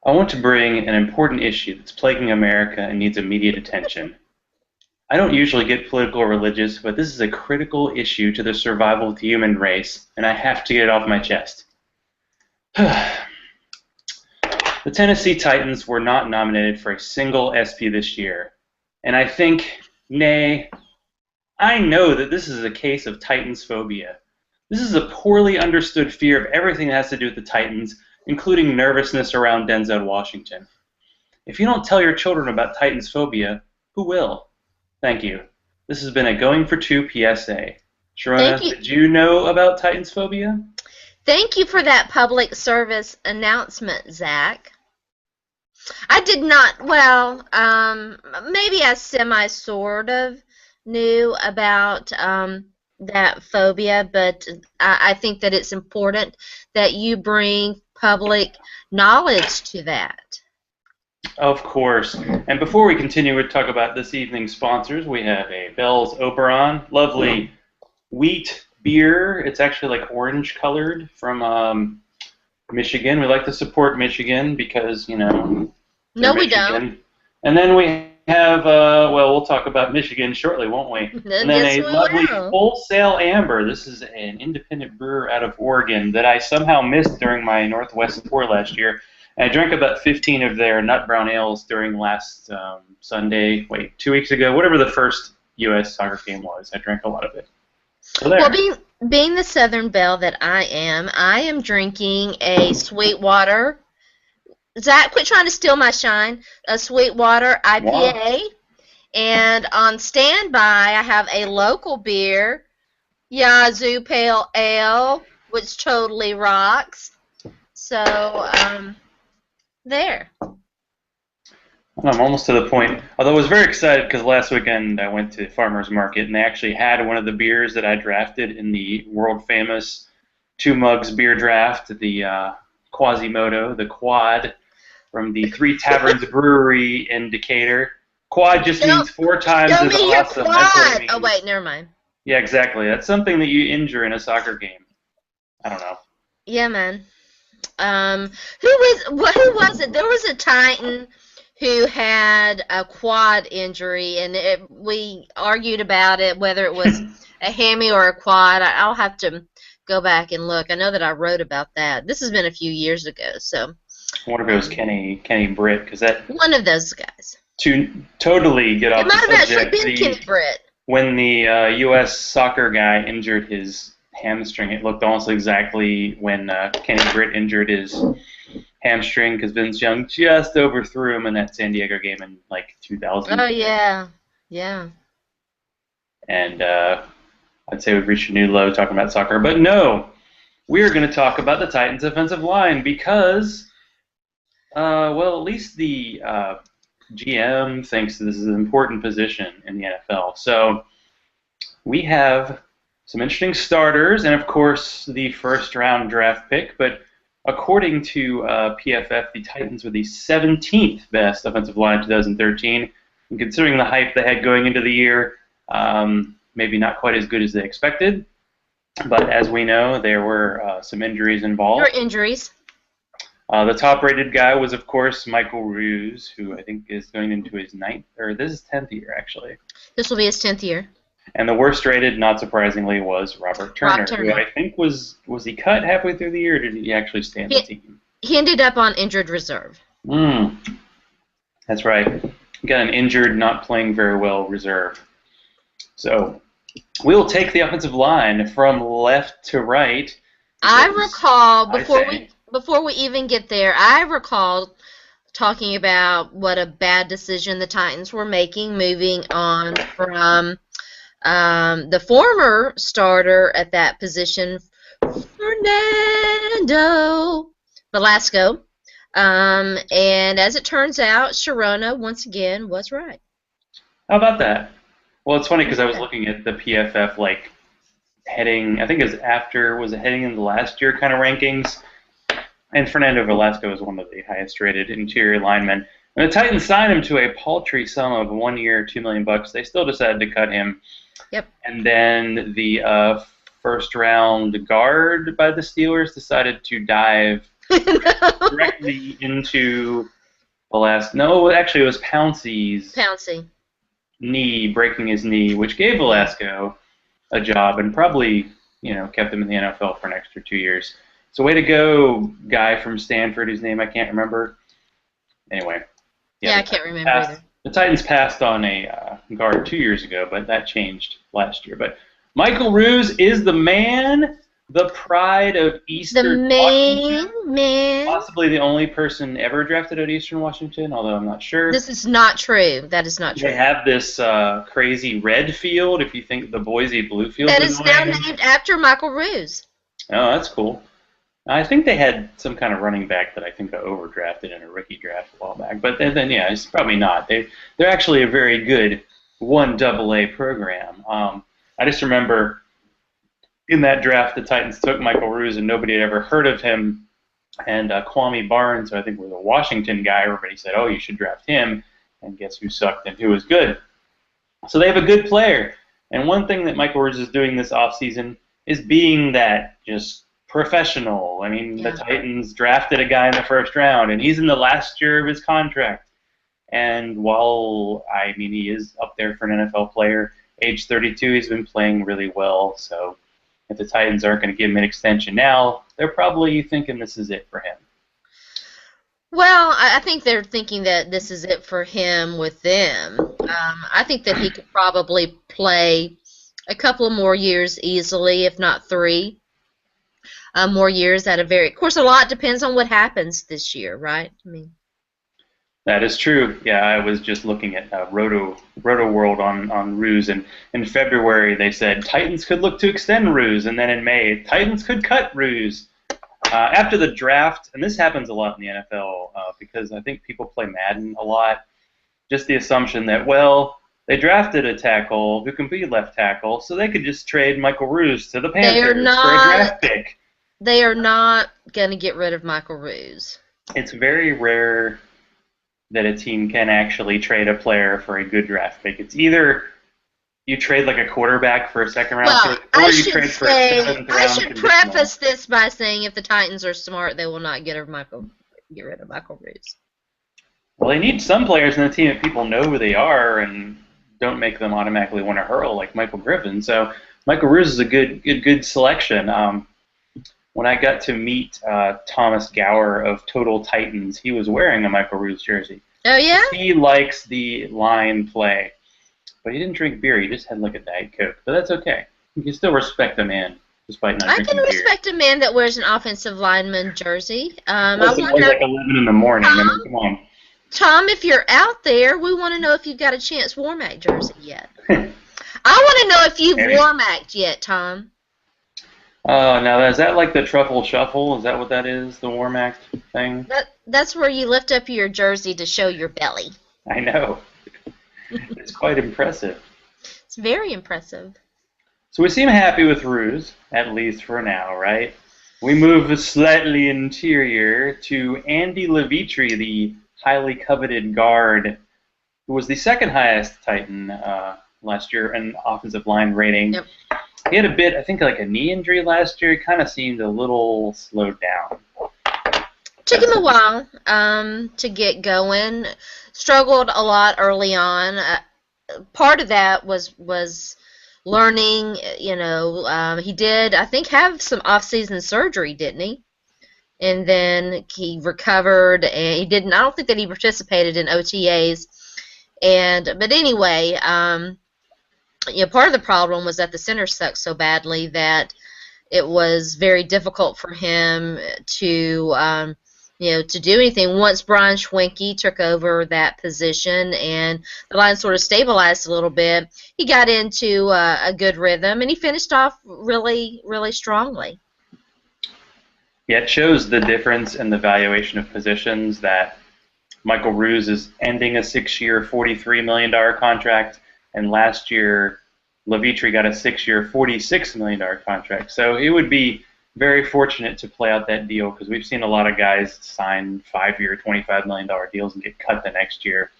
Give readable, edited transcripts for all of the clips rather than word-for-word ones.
I want to bring an important issue that's plaguing America and needs immediate attention. I don't usually get political or religious, but this is a critical issue to the survival of the human race, and I have to get it off my chest. The Tennessee Titans were not nominated for a single SP this year, and I think, nay, I know that this is a case of Titans phobia. This is a poorly understood fear of everything that has to do with the Titans, including nervousness around Denzel Washington. If you don't tell your children about Titans phobia, who will? Thank you. This has been a Going for Two PSA. Sharona, Thank you. did you know about Titans phobia? Thank you for that public service announcement, Zach. I did not, well, maybe I sort of knew about that phobia, but I think that it's important that you bring public knowledge to that. Of course. And before we continue, we'll talk about this evening's sponsors. We have a Bell's Oberon, lovely wheat beer. It's actually like orange colored from Michigan. We like to support Michigan because, you know, No, we Michigan. don't. And then we have, well, we'll talk about Michigan shortly, won't we? And then Yes, a we lovely will. Wholesale Amber. This is an independent brewer out of Oregon that I somehow missed during my Northwest tour last year. And I drank about 15 of their nut brown ales during last Sunday, 2 weeks ago, whatever the first U.S. soccer game was. I drank a lot of it. So there. Well, being the Southern Belle that I am drinking a Sweetwater. Zach, quit trying to steal my shine. A Sweetwater IPA. Wow. And on standby, I have a local beer, Yazoo Pale Ale, which totally rocks. So, there. I'm almost to the point. Although I was very excited because last weekend I went to the farmer's market and they actually had one of the beers that I drafted in the world famous Two Mugs beer draft, the Quasimodo, the Quad, from the Three Taverns Brewery in Decatur. Quad just means 4 times Show as me your awesome. That's what it quad. means. Oh, wait, never mind. Yeah, exactly. That's something that you injure in a soccer game. I don't know. Yeah, man. Who was it? There was a Titan who had a quad injury, and we argued about it, whether it was a hammy or a quad. I'll have to go back and look. I know that I wrote about that. This has been a few years ago, so. I wonder if it was Kenny Britt, because that One of those guys. to totally get It off might the have actually subject. been Kenny Britt. When the U.S. soccer guy injured his hamstring, it looked almost exactly when Kenny Britt injured his hamstring because Vince Young just overthrew him in that San Diego game in like 2000. Oh, yeah. Yeah. And I'd say we've reached a new low talking about soccer. But no, we're going to talk about the Titans' offensive line because, well, at least the GM thinks this is an important position in the NFL. So we have some interesting starters and, of course, the first-round draft pick. But according to PFF, the Titans were the 17th best offensive line in 2013. And considering the hype they had going into the year, maybe not quite as good as they expected. But as we know, there were some injuries involved. Your injuries. The top-rated guy was, of course, Michael Ruse, who I think is going into his 10th year, actually. This will be his 10th year. And the worst-rated, not surprisingly, was Robert Turner, Rob Turner. who I think was he cut halfway through the year, or did he actually stay on the team? He ended up on injured reserve. That's right. Got an injured, not playing very well reserve. So we'll take the offensive line from left to right. I recall I before we even get there, I recall talking about what a bad decision the Titans were making, moving on from the former starter at that position, Fernando Velasco. And as it turns out, Sharona once again was right. How about that? Well, it's funny because I was looking at the PFF heading. I think it was heading into last year kind of rankings. And Fernando Velasco is one of the highest-rated interior linemen. And the Titans signed him to a paltry sum of 1 year, $2 million. They still decided to cut him. Yep. And then the first-round guard by the Steelers decided to dive directly into Velasco. No, actually, it was Pouncey's Pouncey. knee, breaking his knee, which gave Velasco a job and probably, kept him in the NFL for an extra 2 years. So way to go, guy from Stanford whose name I can't remember. Anyway, Yeah, yeah, I can't remember either. The Titans passed on a guard 2 years ago, but that changed last year. But Michael Ruse is the man, the pride of The Eastern main Washington. man. Possibly the only person ever drafted at Eastern Washington, although I'm not sure. This is not true. That is not true. They have this crazy red field, if you think the Boise blue field That is is now annoying. named after Michael Ruse. Oh, that's cool. I think they had some kind of running back that I think I overdrafted in a rookie draft a while back. But then yeah, it's probably not. They're actually a very good 1AA program. I just remember in that draft the Titans took Michael Ruse and nobody had ever heard of him. And Kwame Barnes, who I think was a Washington guy, everybody said, oh, you should draft him. And guess who sucked and who was good? So they have a good player. And one thing that Michael Ruse is doing this offseason is being that just professional. I mean, The Titans drafted a guy in the first round, and he's in the last year of his contract. And while, he is up there for an NFL player, age 32, he's been playing really well. So if the Titans aren't going to give him an extension now, they're probably thinking this is it for him. Well, I think they're thinking that this is it for him with them. I think that he could probably play a couple of more years easily, if not 3 more years at a very. Of course, a lot depends on what happens this year, right? That is true. Yeah, I was just looking at Roto World on Ruse, and in February they said Titans could look to extend Ruse, and then in May Titans could cut Ruse. After the draft, and this happens a lot in the NFL because I think people play Madden a lot, just the assumption that, well, they drafted a tackle who can be left tackle, so they could just trade Michael Ruse to the Panthers for a draft pick. They are not going to get rid of Michael Ruse. It's very rare that a team can actually trade a player for a good draft pick. It's either you trade like a quarterback for a second round pick, or you trade for a seventh round. I should preface this by saying if the Titans are smart, they will not get rid of Michael Ruse. Well, they need some players in the team that people know who they are and don't make them automatically want to hurl, like Michael Griffin. So Michael Ruse is a good selection. When I got to meet Thomas Gower of Total Titans, he was wearing a Michael Ruse jersey. Oh, yeah? He likes the line play. But he didn't drink beer. He just had like a Diet Coke. But that's okay. You can still respect a man despite not drinking beer. I can respect a man that wears an offensive lineman jersy. I wonder, like 11 in the morning. Come on. Tom, if you're out there, we want to know if you've got a Chance Warmack jersey yet. I want to know if you've Warmacked yet, Tom. Now, is that like the Truffle Shuffle? Is that what that is, the Warmack thing? That's where you lift up your jersey to show your belly. I know. It's quite impressive. It's very impressive. So we seem happy with Ruse, at least for now, right? We move slightly interior to Andy Levitri, the highly coveted guard, who was the second highest Titan last year in offensive line rating. Yep. He had a bit, I think, like a knee injury last year. He kind of seemed a little slowed down. Took him a while to get going. Struggled a lot early on. Part of that was learning. He did, I think, have some off-season surgery, didn't he? And then he recovered, and he didn't. I don't think that he participated in OTAs. But anyway, part of the problem was that the center sucked so badly that it was very difficult for him to do anything. Once Brian Schwenke took over that position and the line sort of stabilized a little bit, he got into a good rhythm, and he finished off really, really strongly. Yeah, it shows the difference in the valuation of positions that Michael Ruse is ending a 6-year, $43 million contract, and last year Levitri got a 6-year, $46 million contract. So he would be very fortunate to play out that deal because we've seen a lot of guys sign 5-year, $25 million deals and get cut the next year.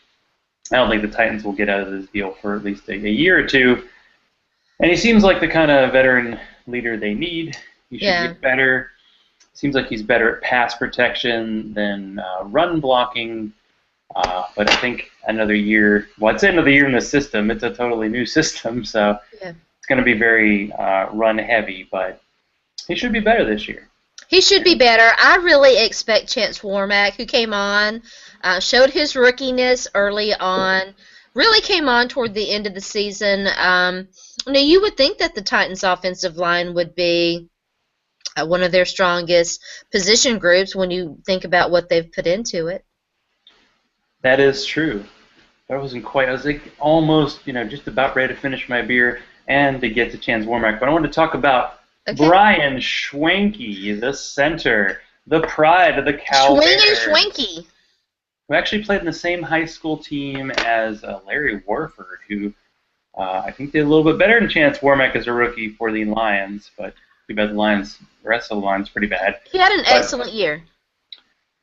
I don't think the Titans will get out of this deal for at least a year or two. And he seems like the kind of veteran leader they need. He should get better. Seems like he's better at pass protection than run blocking. But I think another year, well, I'd say another year in the system. It's a totally new system, so Yeah. it's going to be very run heavy, but he should be better this year. He should be better. I really expect Chance Warmack, who came on, showed his rookiness early on, really came on toward the end of the season. Now, you would think that the Titans' offensive line would be one of their strongest position groups when you think about what they've put into it. That is true. I wasn't quite. I was like almost, just about ready to finish my beer and to get to Chance Warmack. But I wanted to talk about Brian Schwenke, the center, the pride of the Cal Bears. Schwenke. Who actually played in the same high school team as Larry Warford, who I think did a little bit better than Chance Warmack as a rookie for the Lions, but too bad the rest of the Lions pretty bad. He had an excellent year.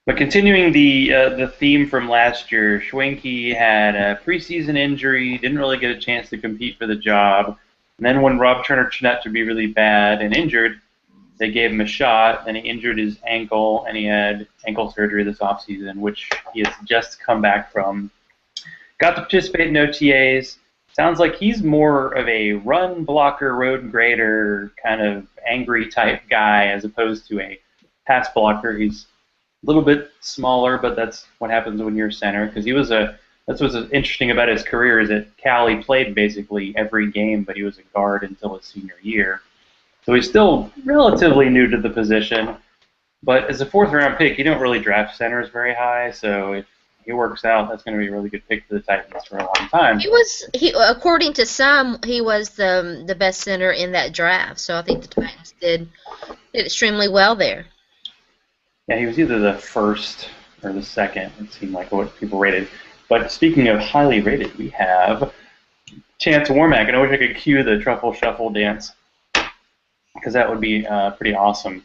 But continuing the theme from last year, Schwenke had a preseason injury, didn't really get a chance to compete for the job. And then when Rob Turner turned out to be really bad and injured, they gave him a shot. Then he injured his ankle, and he had ankle surgery this offseason, which he has just come back from. Got to participate in OTAs. Sounds like he's more of a run blocker, road grader, kind of angry type guy as opposed to a pass blocker. He's a little bit smaller, but that's what happens when you're a center. Because that's what's interesting about his career is that Cal, he played basically every game, but he was a guard until his senior year. So he's still relatively new to the position. But as a fourth-round pick, you don't really draft centers very high. So if he works out, that's going to be a really good pick for the Titans for a long time. He according to some, he was the best center in that draft. So I think the Titans did extremely well there. Yeah, he was either the first or the second, it seemed like, what people rated. But speaking of highly rated, we have Chance Warmack. And I wish I could cue the Truffle Shuffle dance, because that would be pretty awesome.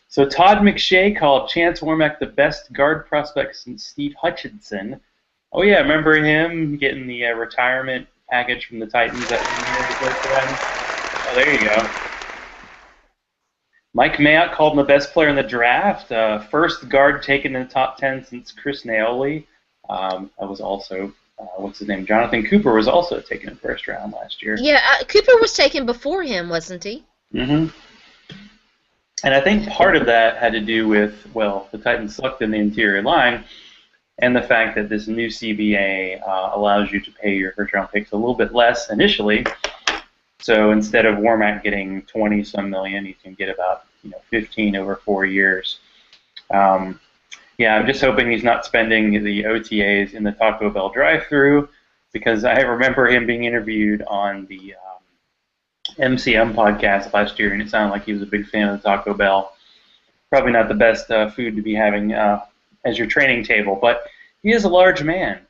So Todd McShay called Chance Warmack the best guard prospect since Steve Hutchinson. Oh, yeah, remember him getting the retirement package from the Titans that year he played for them? Oh, there you go. Mike Mayock called him the best player in the draft. First guard taken in the top 10 since Chris Naoli. That was also, what's his name? Jonathan Cooper was also taken in the first round last year. Yeah, Cooper was taken before him, wasn't he? Mm-hmm. And I think part of that had to do with, well, the Titans sucked in the interior line, and the fact that this new CBA allows you to pay your first-round picks a little bit less initially. So instead of Warmack getting 20-some million, you can get about 15 over 4 years. Yeah, I'm just hoping he's not spending the OTAs in the Taco Bell drive-thru, because I remember him being interviewed on the MCM podcast last year, and it sounded like he was a big fan of the Taco Bell. Probably not the best food to be having as your training table, but he is a large man.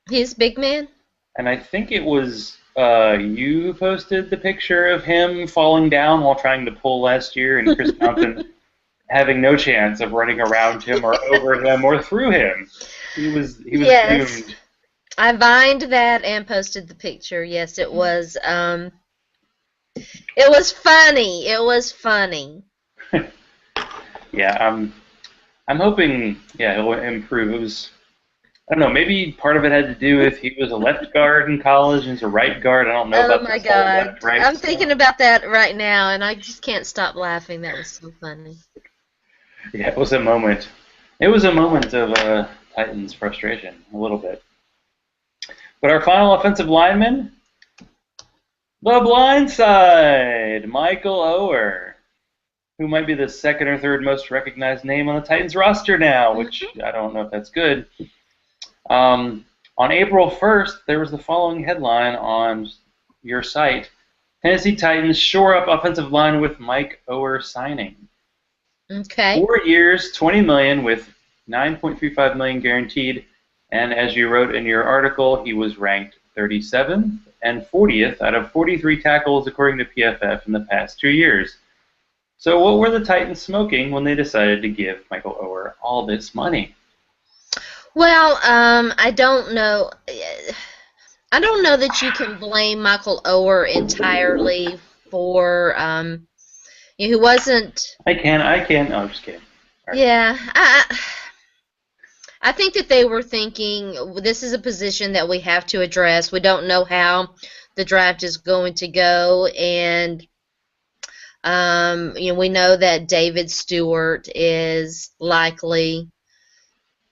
He's a big man? And I think it was you who posted the picture of him falling down while trying to pull last year, and Chris Johnson having no chance of running around him or over him or through him. He was yes. doomed. I vined that and posted the picture. Yes, it was. It was funny. It was funny. Yeah, I'm hoping. Yeah, he'll improve. It was. I don't know. Maybe part of it had to do with he was a left guard in college and he's a right guard. I don't know about Oh my this whole God! left, right I'm stuff. thinking about that right now, and I just can't stop laughing. That was so funny. Yeah, it was a moment. It was a moment of Titans frustration, a little bit. But our final offensive lineman, the blind side, Michael Oher, who might be the second or third most recognized name on the Titans roster now, which I don't know if that's good. On April 1st, there was the following headline on your site: Tennessee Titans shore up offensive line with Mike Oher signing. Okay. 4 years, $20 million with $9.35 million guaranteed. And as you wrote in your article, he was ranked 37th and 40th out of 43 tackles according to PFF in the past 2 years. So what were the Titans smoking when they decided to give Michael Oher all this money? Well, I don't know. I don't know that you can blame Michael Oher entirely for. He wasn't. I can. Oh, I'm just kidding. Yeah, I think that they were thinking this is a position that we have to address. We don't know how the draft is going to go, and we know that David Stewart is likely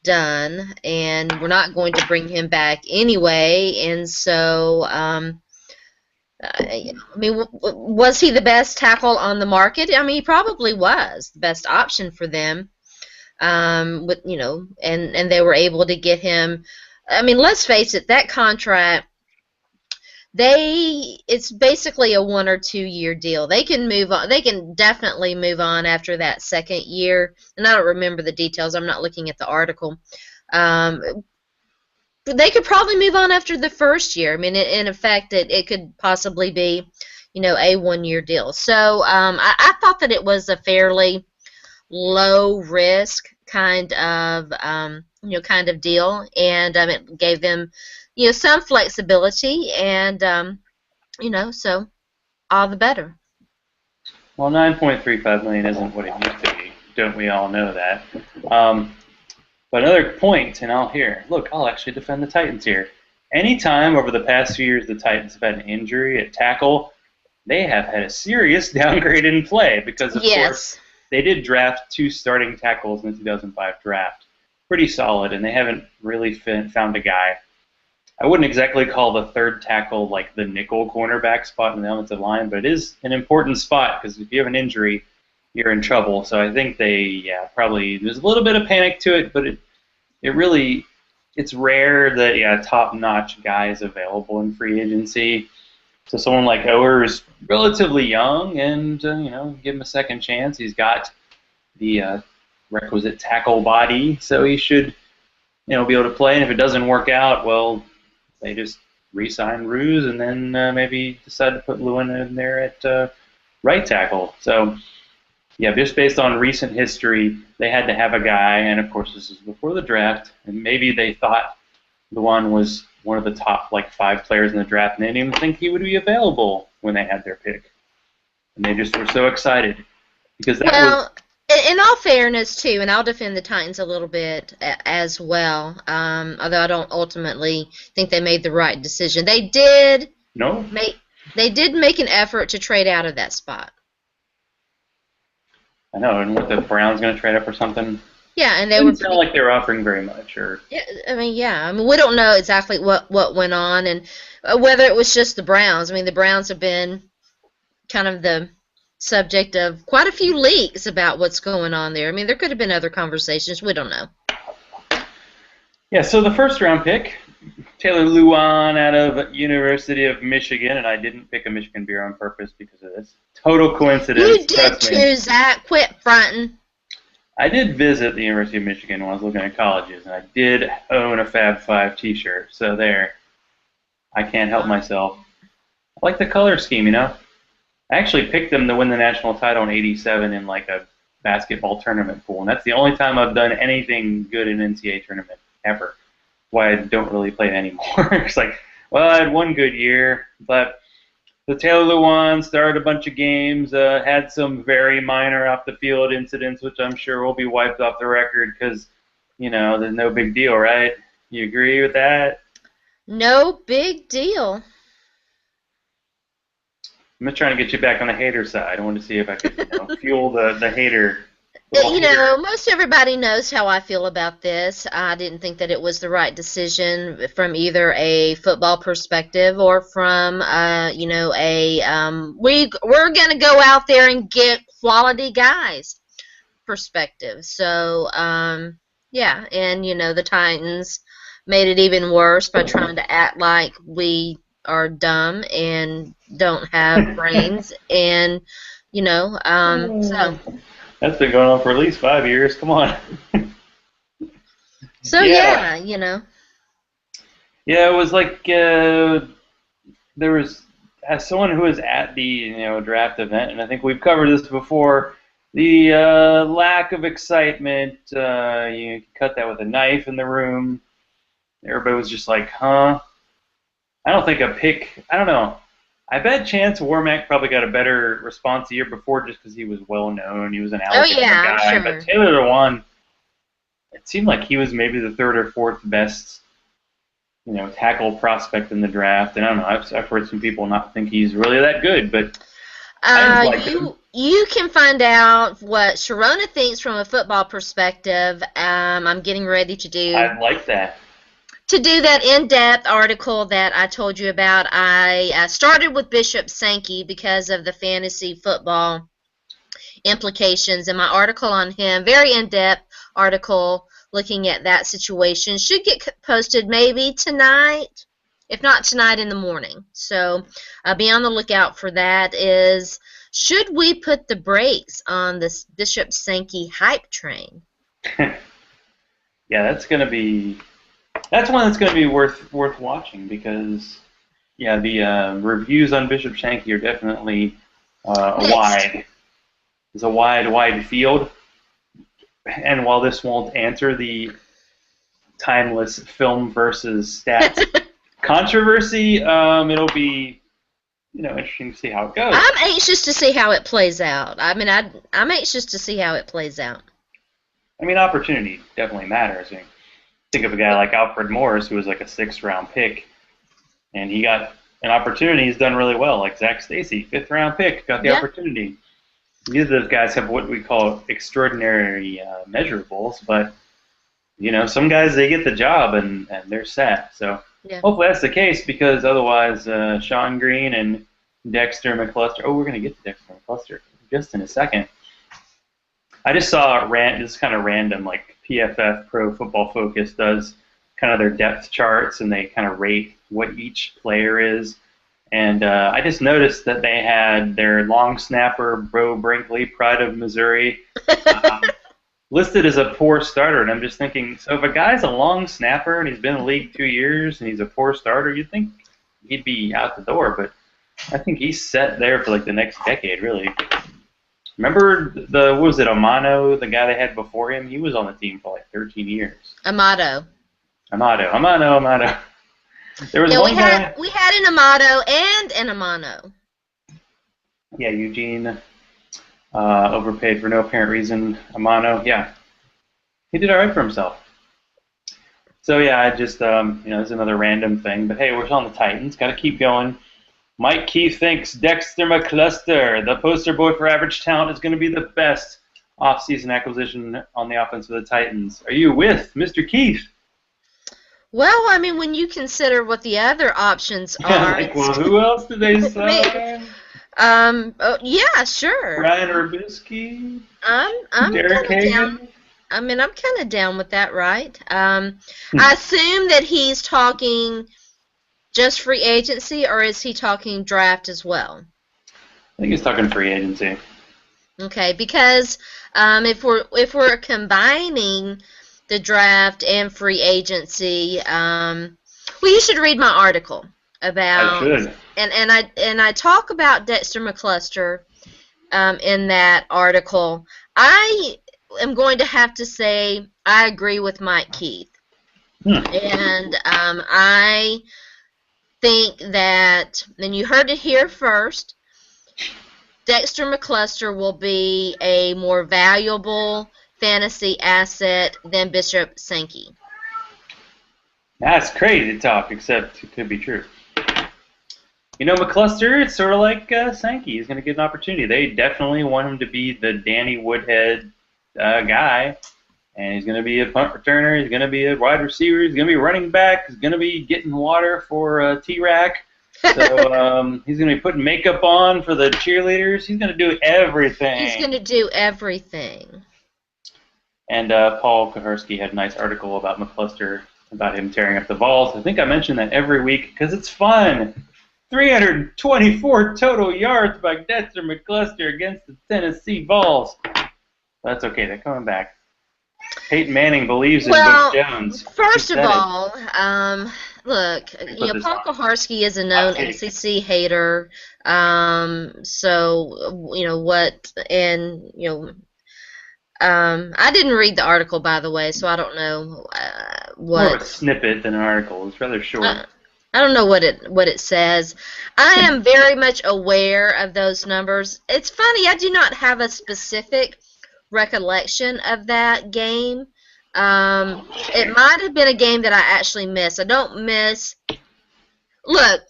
done, and we're not going to bring him back anyway. And so, I mean, was he the best tackle on the market? I mean, he probably was the best option for them. And they were able to get him. I mean, let's face it, that contract, it's basically a 1 or 2 year deal. They can move on. They can definitely move on after that second year. And I don't remember the details. I'm not looking at the article. Um, they could probably move on after the first year. I mean, in effect, it could possibly be, a 1 year deal. So I thought that it was a fairly low risk kind of deal, and it gave them, some flexibility, and so all the better. Well, 9.35 million isn't what it used to be. Don't we all know that? Um, but another point, and I'll actually defend the Titans here. Anytime over the past few years the Titans have had an injury at tackle, they have had a serious downgrade in play because, of course, Yes. they did draft 2 starting tackles in the 2005 draft. Pretty solid, and they haven't really found a guy. I wouldn't exactly call the third tackle like the nickel cornerback spot in the offensive line, but it is an important spot because if you have an injury, you're in trouble. So I think probably there's a little bit of panic to it, but it's rare that top-notch guy is available in free agency. So someone like Ower is relatively young, and give him a second chance. He's got the requisite tackle body, so he should be able to play. And if it doesn't work out, well, they just re-sign Ruse and then maybe decide to put Lewin in there at right tackle. So, yeah, just based on recent history, they had to have a guy, and of course this is before the draft, and maybe they thought Lewin was one of the top 5 players in the draft, and they didn't even think he would be available when they had their pick. And they just were so excited because that was. Well, in all fairness, too, and I'll defend the Titans a little bit as well, although I don't ultimately think they made the right decision. They did No? make an effort to trade out of that spot. I know, and what, the Browns going to trade up or something? Yeah, and It they were didn't sound like they were offering very much. Or Yeah, I mean, we don't know exactly what went on, and whether it was just the Browns. I mean, the Browns have been kind of the subject of quite a few leaks about what's going on there. I mean, there could have been other conversations. We don't know. Yeah, so the first round pick, Taylor Lewan out of University of Michigan, and I didn't pick a Michigan beer on purpose because of this. Total coincidence. You did Trust me. too, Zach. Quit fronting. I did visit the University of Michigan when I was looking at colleges, and I did own a Fab 5 t-shirt, so there. I can't help myself. I like the color scheme, I actually picked them to win the national title in '87 in a basketball tournament pool, and that's the only time I've done anything good in an NCAA tournament ever. Why I don't really play it anymore. It's well, I had one good year, but the Taylor Lewan started a bunch of games, had some very minor off the field incidents, which I'm sure will be wiped off the record because, there's no big deal, right? You agree with that? No big deal. I'm just trying to get you back on the hater side. I want to see if I could, fuel the hater. Hater. Most everybody knows how I feel about this. I didn't think that it was the right decision from either a football perspective or from, we're going to go out there and get quality guys perspective. So, yeah, and, the Titans made it even worse by trying to act like we are dumb and don't have brains, and, so. That's been going on for at least 5 years. Come on. So yeah. Yeah, it was there was as someone who was at the draft event, and I think we've covered this before. The lack of excitement. You cut that with a knife in the room. Everybody was just like, huh? I don't think a pick. I don't know. I bet Chance Warmack probably got a better response the year before just because he was well known. He was an Oh Alabama yeah, I'm guy. But sure. Taylor Lewan, it seemed like he was maybe the third or fourth best, tackle prospect in the draft. And I don't know. I've heard some people not think he's really that good, but I just like him. You can find out what Sharona thinks from a football perspective. I'm getting ready I like that. to do that in-depth article that I told you about. I started with Bishop Sankey because of the fantasy football implications, and my article on him, very in-depth article looking at that situation, should get posted maybe tonight, if not tonight in the morning. So be on the lookout for that. Is should we put the brakes on this Bishop Sankey hype train? Yeah, that's one that's gonna be worth watching because yeah, the reviews on Bishop Sankey are definitely wide. It's a wide field, and while this won't answer the timeless film versus stats controversy, it'll be interesting to see how it goes. I'm anxious to see how it plays out. I mean, I'm anxious to see how it plays out. I mean, opportunity definitely matters. I mean, think of a guy like Alfred Morris, who was like a 6th-round pick, and he got an opportunity. He's done really well. Like Zach Stacy, 5th-round pick, got the opportunity. These those guys have what we call extraordinary measurables, but some guys they get the job and they're set. So hopefully that's the case because otherwise, Sean Green and Dexter McCluster. Oh, we're gonna get to Dexter McCluster just in a second. I just saw this is kind of random, like PFF Pro Football Focus does kind of their depth charts and they kind of rate what each player is. And I just noticed that they had their long snapper, Bo Brinkley, pride of Missouri, listed as a poor starter. And I'm just thinking, so if a guy's a long snapper and he's been in the league 2 years and he's a poor starter, you'd think he'd be out the door. But I think he's set there for like the next decade, really. Remember what was it, Amano, the guy they had before him? He was on the team for like 13 years. Amado. There was one guy. We had an Amato and an Amano. Yeah, Eugene, overpaid for no apparent reason. Amano, yeah, he did all right for himself. So yeah, I just it's another random thing, but hey, we're on the Titans. Got to keep going. Mike Keith thinks Dexter McCluster, the poster boy for average talent, is going to be the best offseason acquisition on the offense of the Titans. Are you with Mr. Keith? Well, I mean, when you consider what the other options are. Well, who else did they sign? Yeah, sure. Ryan Rubisky? I'm Derek Hagan? I'm kind of down with that, right? I assume that he's talking just free agency, or is he talking draft as well? I think he's talking free agency. Okay, because if we're combining the draft and free agency, well, you should read my article about. I should. And I talk about Dexter McCluster in that article. I am going to have to say I agree with Mike Keith, and I think that, and you heard it here first, Dexter McCluster will be a more valuable fantasy asset than Bishop Sankey. That's crazy talk, except it could be true. McCluster, it's sort of like Sankey. He's going to get an opportunity. They definitely want him to be the Danny Woodhead guy, and he's going to be a punt returner. He's going to be a wide receiver. He's going to be running back. He's going to be getting water for T-Rack. So he's going to be putting makeup on for the cheerleaders. He's going to do everything. He's going to do everything. And Paul Kahursky had a nice article about McCluster, about him tearing up the Vols. I think I mention that every week because it's fun. 324 total yards by Dexter McCluster against the Tennessee Vols. That's okay. They're coming back. Peyton Manning believes in Butch Jones. First of all, look, Paul Kahursky is a known SEC hater. So, what, and, I didn't read the article, by the way, so I don't know what. More of a snippet than an article. It's rather short. I don't know what it says. I am very much aware of those numbers. It's funny, I do not have a specific recollection of that game. It might have been a game that I actually missed. I don't miss. Look,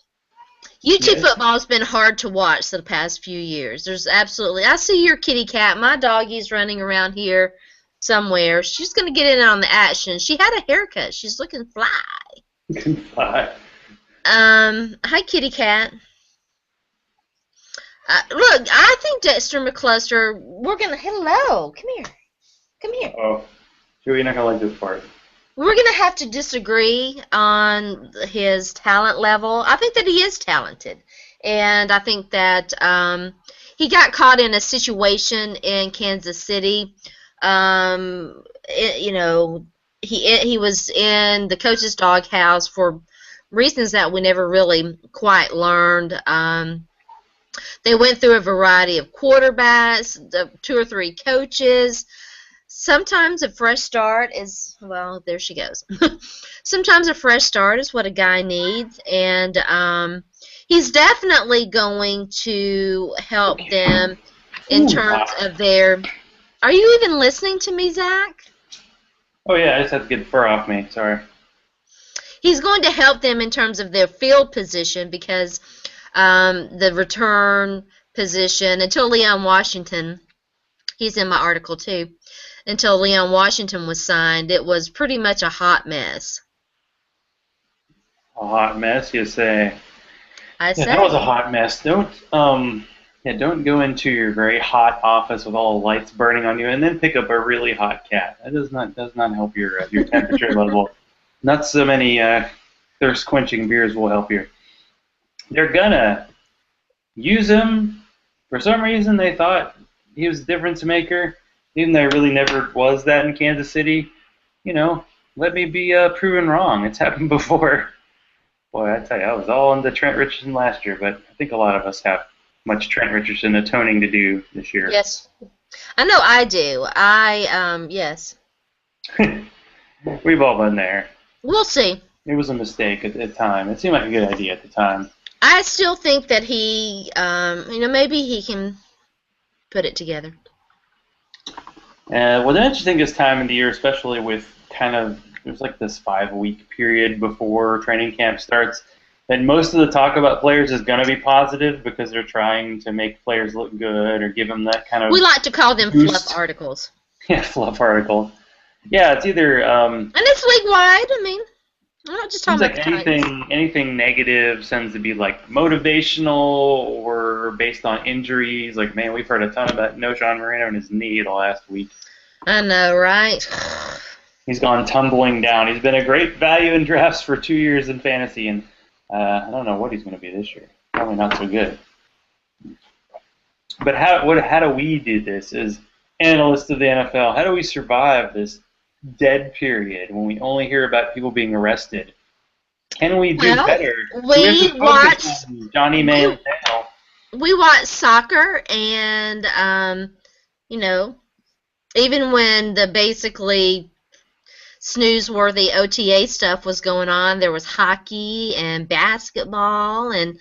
UT Yes. football has been hard to watch the past few years. There's absolutely. I see your kitty cat. My doggie's running around here somewhere. She's gonna get in on the action. She had a haircut. She's looking fly. Goodbye. Hi, kitty cat. Look, I think Dexter McCluster. We're gonna. Hello, come here. Come here. Oh, Joey, you're not gonna like this part. We're gonna have to disagree on his talent level. I think that he is talented, and I think that he got caught in a situation in Kansas City. You know, he was in the coach's doghouse for reasons that we never really quite learned. They went through a variety of quarterbacks, 2 or 3 coaches. Sometimes a fresh start is, well, there she goes. Sometimes a fresh start is what a guy needs, and he's definitely going to help them in terms of their. Are you even listening to me, Zach? Oh yeah, I just had to get the fur off me. Sorry. He's going to help them in terms of their field position because the return position, until Leon Washington, he's in my article too, until Leon Washington was signed, it was pretty much a hot mess. A hot mess, you say? I say. Yeah, that was a hot mess. Don't go into your very hot office with all the lights burning on you, and then pick up a really hot cat. That does not help your temperature level. Not so many thirst quenching beers will help you. They're gonna use him. For some reason, they thought he was a difference maker, even though he really never was that in Kansas City. You know, let me be proven wrong. It's happened before. Boy, I tell you, I was all into Trent Richardson last year, but I think a lot of us have much Trent Richardson atoning to do this year. Yes, I know I do. Yes. We've all been there. We'll see. It was a mistake at the time. It seemed like a good idea at the time. I still think that he, maybe he can put it together. Well, don't you think this time of the year, especially with there's like this 5-week period before training camp starts, that most of the talk about players is going to be positive because they're trying to make players look good or give them that kind of. We like to call them boost. fluff articles. Yeah, fluff article. Yeah, it's either. And it's league wide. I mean, I'm not just talking about anything negative tends to be like motivational or based on injuries. Like, man, we've heard a ton about Sean Marino and his knee the last week. I know, right? He's gone tumbling down. He's been a great value in drafts for 2 years in fantasy, and I don't know what he's going to be this year. Probably not so good. But how do we do this as analysts of the NFL? How do we survive this dead period when we only hear about people being arrested? Can we do better? We watch Johnny Manziel. We watch soccer, and even when the basically snooze-worthy OTA stuff was going on, there was hockey and basketball, and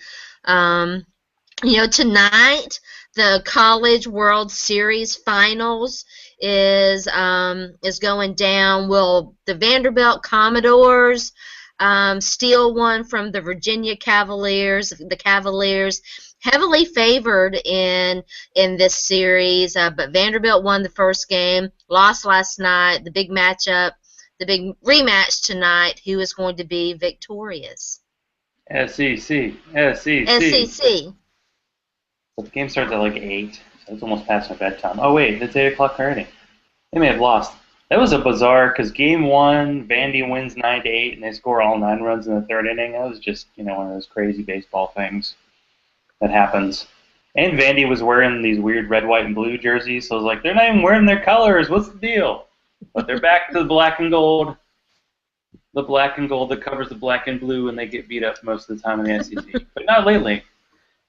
tonight the College World Series Finals is going down. Will the Vanderbilt Commodores steal one from the Virginia Cavaliers? The Cavaliers heavily favored in this series, but Vanderbilt won the first game, lost last night. The big matchup, the big rematch tonight. Who is going to be victorious? SEC. But the game starts at like 8, so it's almost past my bedtime. Oh wait, it's 8 o'clock already. They may have lost. That was a bizarre, because game 1, Vandy wins 9-8, and they score all 9 runs in the 3rd inning. That was just one of those crazy baseball things that happens. And Vandy was wearing these weird red, white, and blue jerseys, so I was like, they're not even wearing their colors. What's the deal? But they're back to the black and gold. The black and gold that covers the black and blue, and they get beat up most of the time in the SEC. But not lately.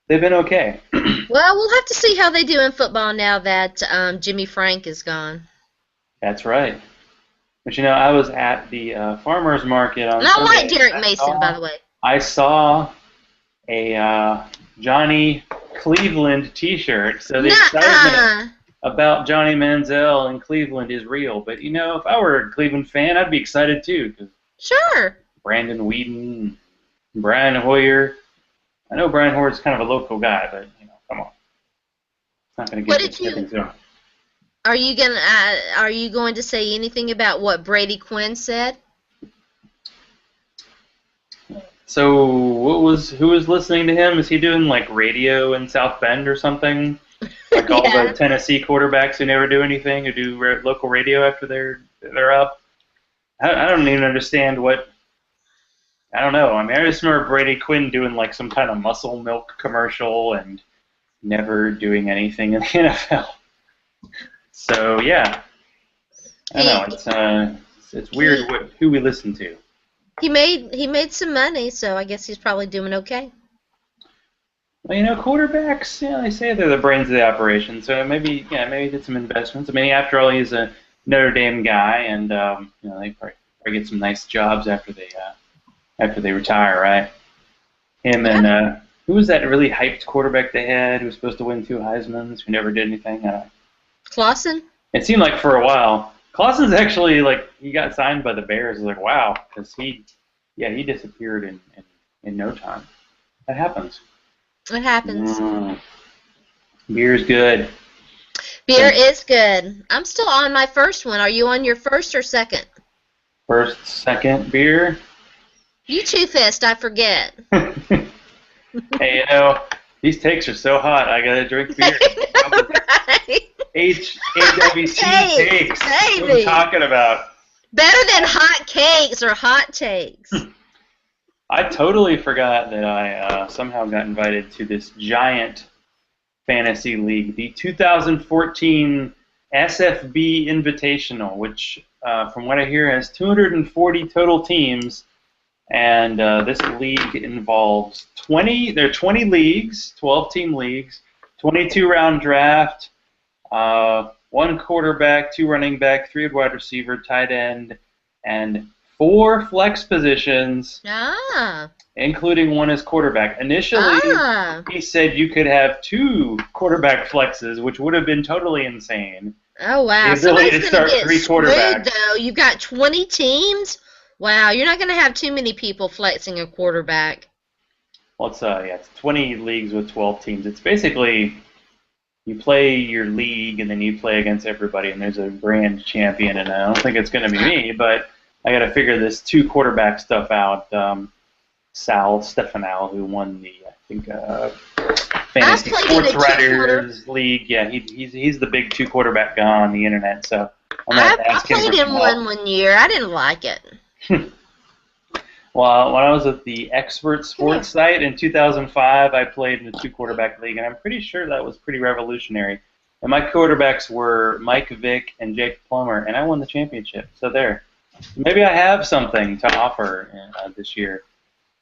They've been okay. Well, we'll have to see how they do in football now that Jimmy Frank is gone. That's right. But I was at the farmer's market on And I Sunday. like Derek Mason, by the way. I saw a Johnny Cleveland T-shirt. So the excitement Nuh-uh. about Johnny Manziel in Cleveland is real. But if I were a Cleveland fan, I'd be excited too because Sure. Brandon Whedon, Brian Hoyer. I know Brian Hoyer's kind of a local guy, but come on, it's not going to What get the did you? stepping stone. Are you going to say anything about what Brady Quinn said? So who was listening to him? Is he doing like radio in South Bend or something? Like all the Yeah. Tennessee quarterbacks who never do anything, who do local radio after they're up. I don't even understand what. I don't know. I mean, I just remember Brady Quinn doing like some kind of muscle milk commercial and never doing anything in the NFL. So yeah, I He know it's weird who we listen to. he made some money, so I guess he's probably doing okay. Well, quarterbacks, they say they're the brains of the operation. So maybe he did some investments. I mean, after all, he's a Notre Dame guy, and they probably get some nice jobs after they retire, right? Him Yeah. and who was that really hyped quarterback they had who was supposed to win 2 Heismans who never did anything? Clausen? It seemed like for a while. Clausen's actually he got signed by the Bears. Like wow, because he disappeared in no time. That happens. What happens? Beer's good. Beer is good. I'm still on my first one. Are you on your first or second? First, second beer. You too fast, I forget. Hey, these takes are so hot. I gotta drink beer. I know, right? HAWC takes. What are Baby. you talking about? Better than hot cakes or hot takes. I totally forgot that I somehow got invited to this giant fantasy league, the 2014 SFB Invitational, which, from what I hear, has 240 total teams. And this league involves 20. There are 20 leagues, 12-team leagues, 22-round draft, 1 quarterback, 2 running back, 3 wide receiver, tight end, and 4 flex positions, including 1 as quarterback. Initially, he said you could have 2 quarterback flexes, which would have been totally insane. Oh wow! The ability to start get 3 quarterbacks. Though you've got 20 teams. Wow, you're not going to have too many people flexing a quarterback. Well, it's 20 leagues with 12 teams. It's basically you play your league and then you play against everybody, and there's a grand champion. And I don't think it's going to be me, but I got to figure this 2 quarterback stuff out. Sal Stefanel, who won the Fantasy Sports Writers League. Yeah, he's the big 2 quarterback guy on the internet. So I played in one year. I didn't like it. Well, when I was at the Expert Sports site in 2005, I played in the 2 quarterback league, and I'm pretty sure that was pretty revolutionary. And my quarterbacks were Mike Vick and Jake Plummer, and I won the championship. So there. Maybe I have something to offer this year.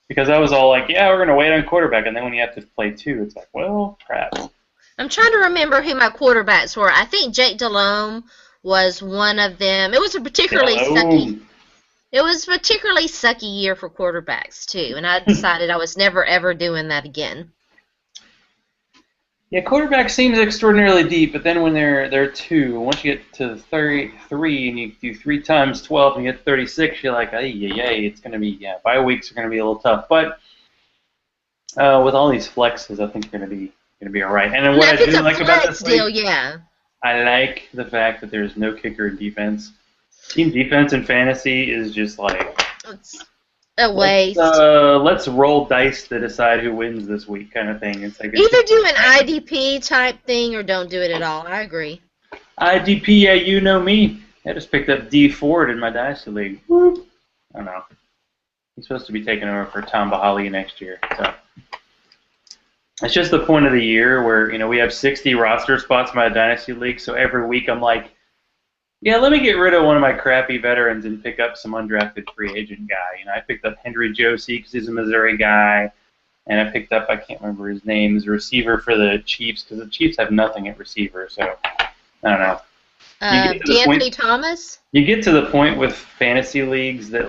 Because I was all like, yeah, we're going to wait on quarterback, and then when you have to play 2, it's like, well, crap. I'm trying to remember who my quarterbacks were. I think Jake Delhomme was one of them. It was a particularly sucky year for quarterbacks too, and I decided I was never ever doing that again. Yeah, quarterback seems extraordinarily deep, but then when they're 2, once you get to 33 and you do 3 times 12 and you get 36, you're like, it's going to be bye weeks are going to be a little tough. But with all these flexes, I think you're going to be all right. And then what I do like about this league, I like the fact that there's no kicker in defense. Team defense in fantasy is just like it's a waste. Let's roll dice to decide who wins this week, kind of thing. It's like either do an IDP type thing or don't do it at all. I agree. IDP, yeah, you know me. I just picked up D Ford in my dynasty league. Whoop. I don't know. He's supposed to be taking over for Tom Bahali next year. So it's just the point of the year where we have 60 roster spots in my dynasty league. So every week I'm like, yeah, let me get rid of one of my crappy veterans and pick up some undrafted free agent guy. I picked up Henry Josie because he's a Missouri guy, and I picked up, I can't remember his name, he's a receiver for the Chiefs because the Chiefs have nothing at receiver. So I don't know. D'Anthony Thomas. You get to the point with fantasy leagues that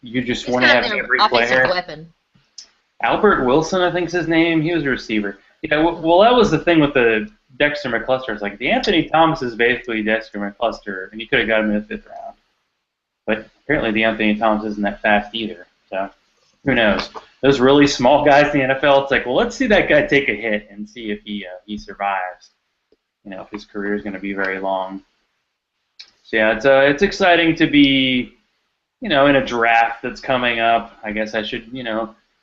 you just want to have every player. Weapon. Albert Wilson, I think's his name. He was a receiver. Yeah, well, that was the thing with the Dexter McCluster. It's like the Anthony Thomas is basically Dexter McCluster, and you could have got him in the 5th round. But apparently the Anthony Thomas isn't that fast either. So who knows? Those really small guys in the NFL, it's like, well, let's see that guy take a hit and see if he survives. If his career is going to be very long. So yeah, it's exciting to be, in a draft that's coming up. I guess I should,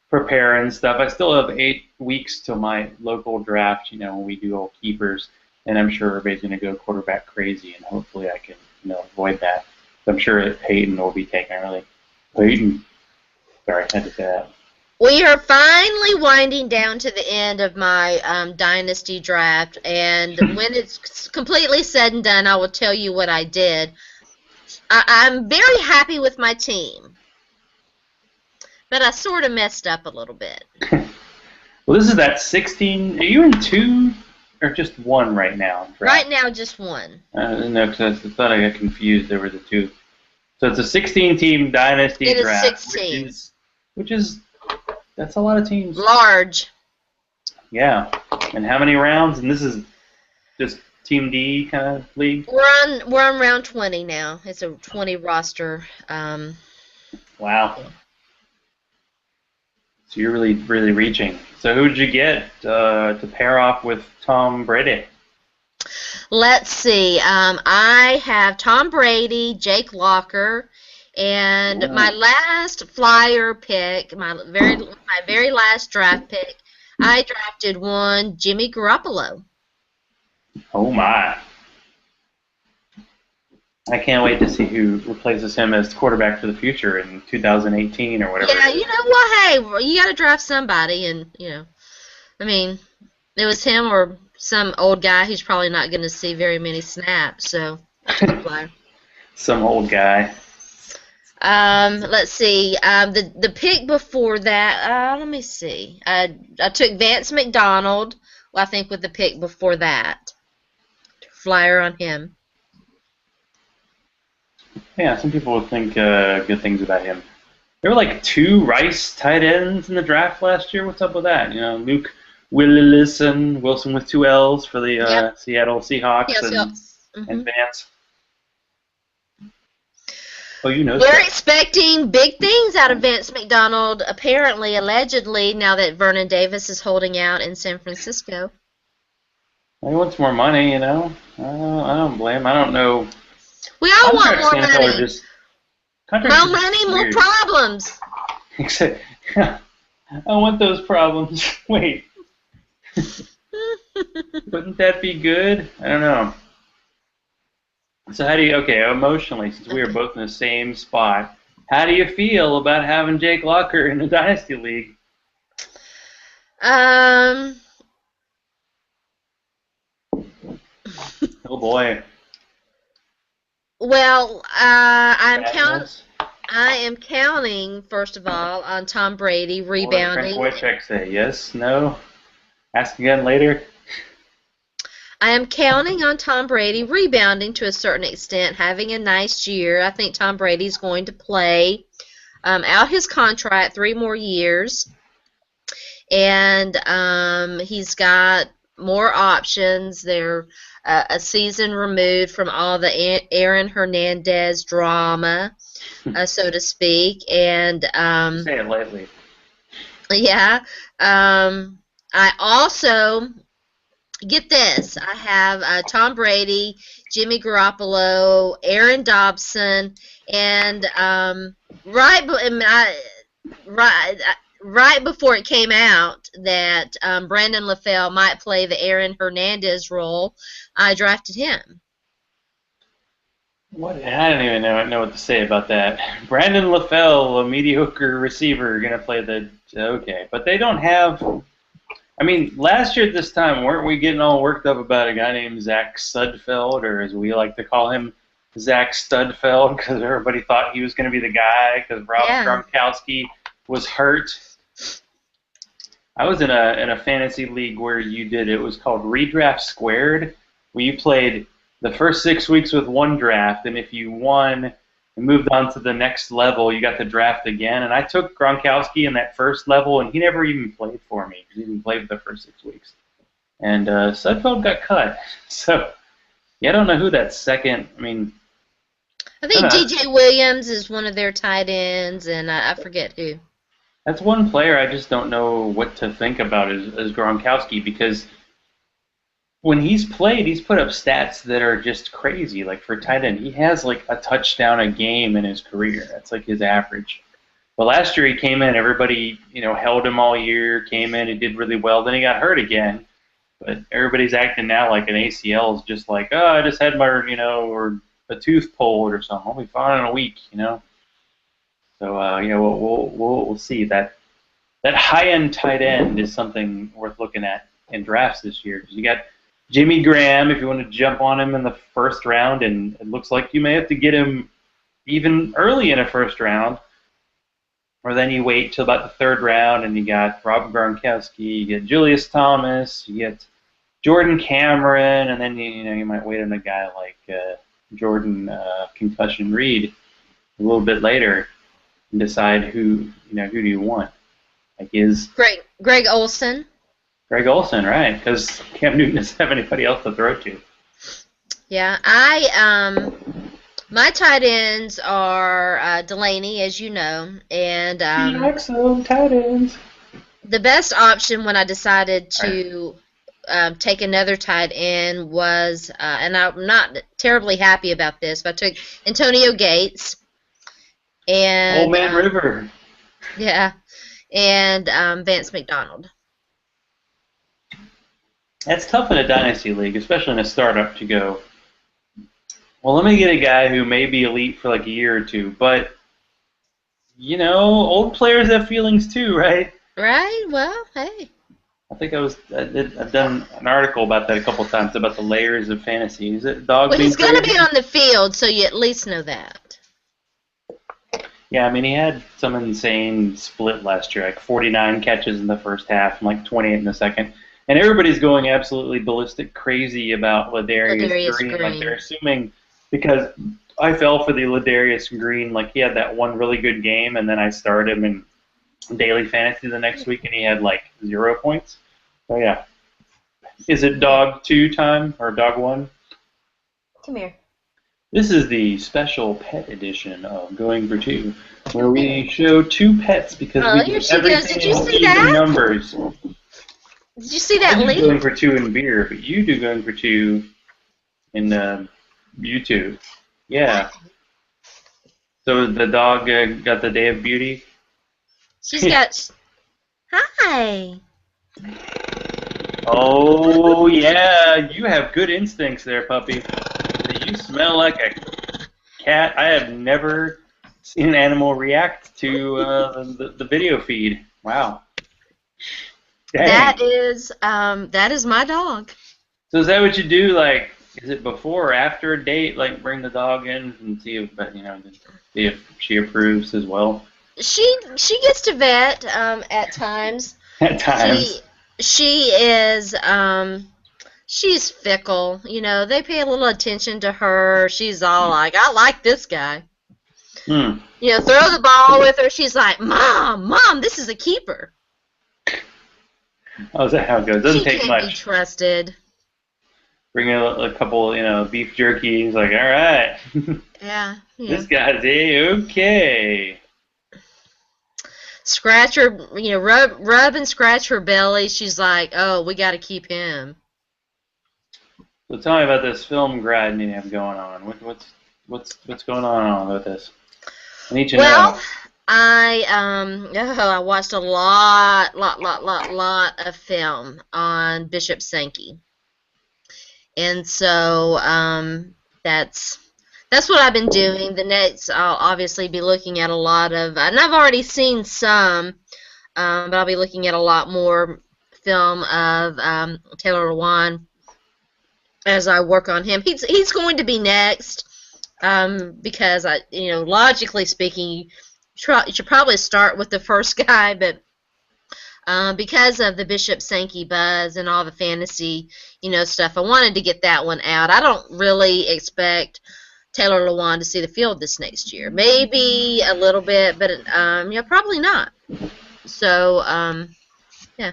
prepare and stuff. I still have 8 weeks till my local draft, when we do all keepers, and I'm sure everybody's going to go quarterback crazy, and hopefully I can, avoid that. I'm sure that Peyton will be taken early. Peyton. Sorry, I had to say that. We are finally winding down to the end of my dynasty draft, and when it's completely said and done, I will tell you what I did. I'm very happy with my team, but I sort of messed up a little bit. Well, this is that 16. Are you in 2 or just 1 right now? Right now, just 1. No, because I thought I got confused. There were the 2. So it's a 16-team dynasty draft. It is 16. Which is, that's a lot of teams. Large. Yeah. And how many rounds? And this is just Team D kind of league? We're on round 20 now. It's a 20 roster. Wow. So you're really, really reaching. So who did you get to pair off with Tom Brady? Let's see. I have Tom Brady, Jake Locker, and my last flyer pick, my very last draft pick, I drafted one Jimmy Garoppolo. Oh my! I can't wait to see who replaces him as quarterback for the future in 2018 or whatever. Yeah, well, hey, you got to draft somebody, and I mean, it was him or some old guy who's probably not going to see very many snaps. So, some old guy. Let's see. The pick before that. Let me see. I took Vance McDonald. Well, I think with the pick before that, flyer on him. Yeah, some people would think good things about him. There were like 2 Rice tight ends in the draft last year. What's up with that? Luke Wilson with 2 L's for the Seattle Seahawks, and Vance. Oh, We're expecting big things out of Vance McDonald, apparently, allegedly, now that Vernon Davis is holding out in San Francisco. He wants more money, I don't blame him. I don't know. We all want more money. More money, more problems. Except, I want those problems. Wait. Wouldn't that be good? I don't know. So how do you, emotionally, since we are both in the same spot, how do you feel about having Jake Locker in the Dynasty League? Oh boy. Well, I am counting, first of all, on Tom Brady rebounding. What did Frank Wojcik say? Yes? No? Ask again later? I am counting on Tom Brady rebounding to a certain extent, having a nice year. I think Tom Brady's going to play out his contract 3 more years. And he's got more options. They're a season removed from all the Aaron Hernandez drama, so to speak. And say it lightly. Yeah. I also, get this, I have Tom Brady, Jimmy Garoppolo, Aaron Dobson, and right before it came out that Brandon LaFell might play the Aaron Hernandez role, I drafted him. What? I don't even know what to say about that. Brandon LaFell, a mediocre receiver, going to play the... Okay, but they don't have... I mean, last year at this time, weren't we getting all worked up about a guy named Zach Studfeld, or as we like to call him, Zach Studfeld, because everybody thought he was going to be the guy, because Rob Gronkowski was hurt. I was in a fantasy league where it was called Redraft Squared, where you played the first 6 weeks with one draft, and if you won We moved on to the next level. You got the draft again, and I took Gronkowski in that first level, and he never even played for me. He didn't play for the first 6 weeks. And Sudfeld got cut. So, yeah, I don't know who that second, I mean, I think DJ Williams is one of their tight ends, and I forget who. That's one player I just don't know what to think about is Gronkowski, because when he's played, he's put up stats that are just crazy. Like for tight end, he has like a touchdown a game in his career. That's like his average. But last year he came in, everybody, held him all year, came in, he did really well. Then he got hurt again. But everybody's acting now like an ACL is just like, oh, I just had my, or a tooth pulled or something. I'll be fine in a week, So, we'll see. That high-end tight end is something worth looking at in drafts this year. You got Jimmy Graham, if you want to jump on him in the first round, and it looks like you may have to get him even early in a first round, or then you wait till about the third round, and you got Rob Gronkowski, you get Julius Thomas, you get Jordan Cameron, and then you might wait on a guy like Jordan Concussion Reed a little bit later and decide who do you want. Like Greg Olsen. Greg Olsen, right? Because Cam Newton doesn't have anybody else to throw to. Yeah, my tight ends are Delaney, as you know, and Excellent tight ends. The best option when I decided to take another tight end was, and I'm not terribly happy about this, but I took Antonio Gates and Old Man River. Yeah, and Vance McDonald. That's tough in a dynasty league, especially in a startup, to go, well, let me get a guy who may be elite for like a year or two, but, old players have feelings too, right? Right, well, hey. I think I've done an article about that a couple of times, about the layers of fantasy. Is it dog? Well, he's going to be on the field, so you at least know that. Yeah, I mean, he had some insane split last year, like 49 catches in the first half and like 28 in the second. And everybody's going absolutely ballistic crazy about Ladarius Green. Like they're assuming, because I fell for the Ladarius Green, like he had that one really good game, and then I started him in daily fantasy the next week, and he had like 0 points. So yeah, is it dog 2 time or dog 1? Come here. This is the special pet edition of Going for 2, where we show 2 pets because we do everything Did you see that? in numbers. Did you see that I do leak? Going for 2 in beer, but you do Going for 2 in YouTube. Yeah. So the dog got the day of beauty. She's got. Hi. Oh yeah, you have good instincts there, puppy. You smell like a cat. I have never seen an animal react to the video feed. Wow. Dang. That is my dog. So is that what you do? Like, is it before or after a date? Like, bring the dog in and see if she approves as well. She gets to vet at times. At times. She is she's fickle. They pay a little attention to her. She's all like, I like this guy. Throw the ball with her. She's like, Mom, this is a keeper. Oh, is that how it goes? Doesn't take much. She can't be trusted. Bring a couple, beef jerky. He's like, all right. Yeah. This guy's okay. Scratch her, rub and scratch her belly. She's like, oh, we got to keep him. So tell me about this film grinding you have going on. What's going on with this? I need to know. I watched a lot of film on Bishop Sankey, and so that's what I've been doing. The next, I'll obviously be looking at a lot of, and I've already seen some, but I'll be looking at a lot more film of Taylor Lewan as I work on him. He's going to be next because logically speaking, you should probably start with the first guy, but because of the Bishop Sankey buzz and all the fantasy, stuff, I wanted to get that one out. I don't really expect Taylor Lewan to see the field this next year. Maybe a little bit, but yeah, probably not. So yeah.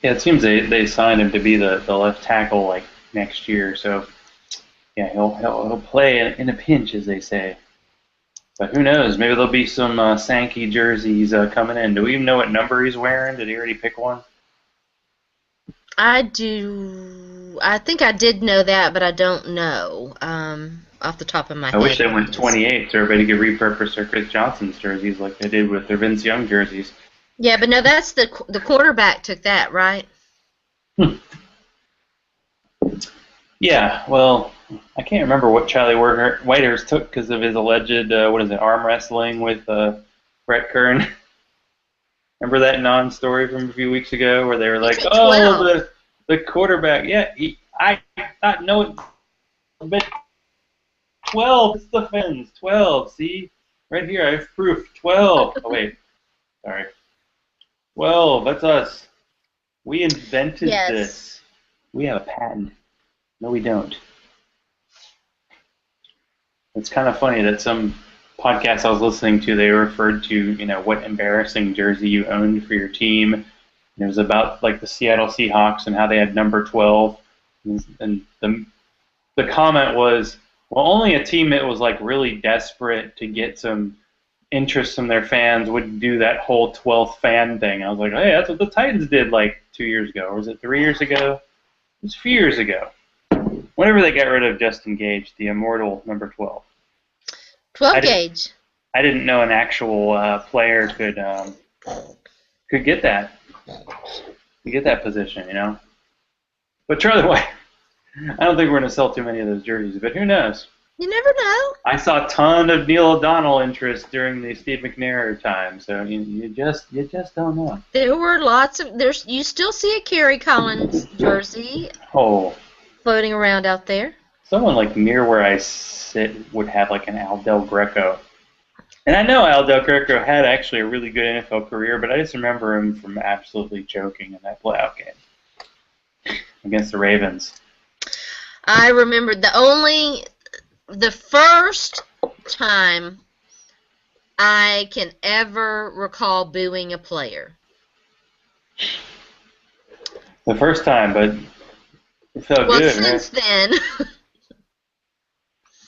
Yeah, it seems they signed him to be the left tackle like next year. So yeah, he'll play in a pinch, as they say. But who knows? Maybe there'll be some Sankey jerseys coming in. Do we even know what number he's wearing? Did he already pick one? I do. I think I did know that, but I don't know off the top of my head. I wish they went 28 so everybody could repurpose their Chris Johnson's jerseys like they did with their Vince Young jerseys. Yeah, but no, that's the quarterback took that, right? Yeah, well, I can't remember what Charlie Whitehurst took because of his alleged, arm wrestling with Brett Kern. Remember that non-story from a few weeks ago where they were like, "Oh, the quarterback, yeah, I thought no, but 12, it's the fans, 12, see, right here, I have proof, 12. Oh wait, sorry, 12, that's us. We invented this. We have a patent. No, we don't." It's kind of funny that some podcast I was listening to, they referred to, what embarrassing jersey you owned for your team. And it was about like the Seattle Seahawks and how they had number 12. And the comment was, well, only a team that was like really desperate to get some interest from their fans would do that whole 12th fan thing. I was like, hey, that's what the Titans did like 2 years ago. Or was it 3 years ago? It was a few years ago. Whenever they got rid of Justin Gage, the immortal number 12. 12 gauge. I didn't know an actual player could get that. Could get that position, But Charlie White, I don't think we're going to sell too many of those jerseys, but who knows? You never know. I saw a ton of Neil O'Donnell interest during the Steve McNair time, so you just don't know. There were lots of you still see a Kerry Collins jersey floating around out there. Someone like near where I sit would have like an Al Del Greco. And I know Al Del Greco had actually a really good NFL career, but I just remember him from absolutely choking in that playoff game against the Ravens. I remember the first time I can ever recall booing a player. The first time, but it felt good. Well, since then.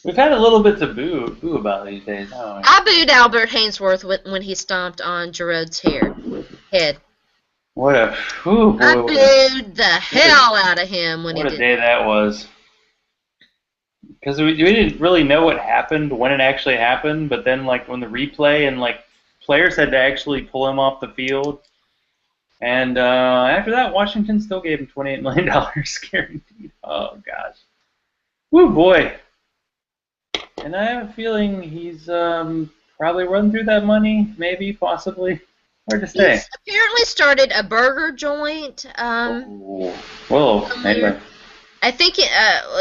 We've had a little bit to boo about these days, haven't we? I booed Albert Hainsworth when he stomped on Jerode's head. What a boy, I booed the hell out of him when he did. What a day that was. Because we didn't really know what happened when it actually happened, but then like when the replay and like players had to actually pull him off the field, and after that, Washington still gave him $28 million guaranteed. Oh gosh, woo boy. And I have a feeling he's probably run through that money, maybe, possibly. Hard to say. He's apparently started a burger joint. Whoa, anyway. I think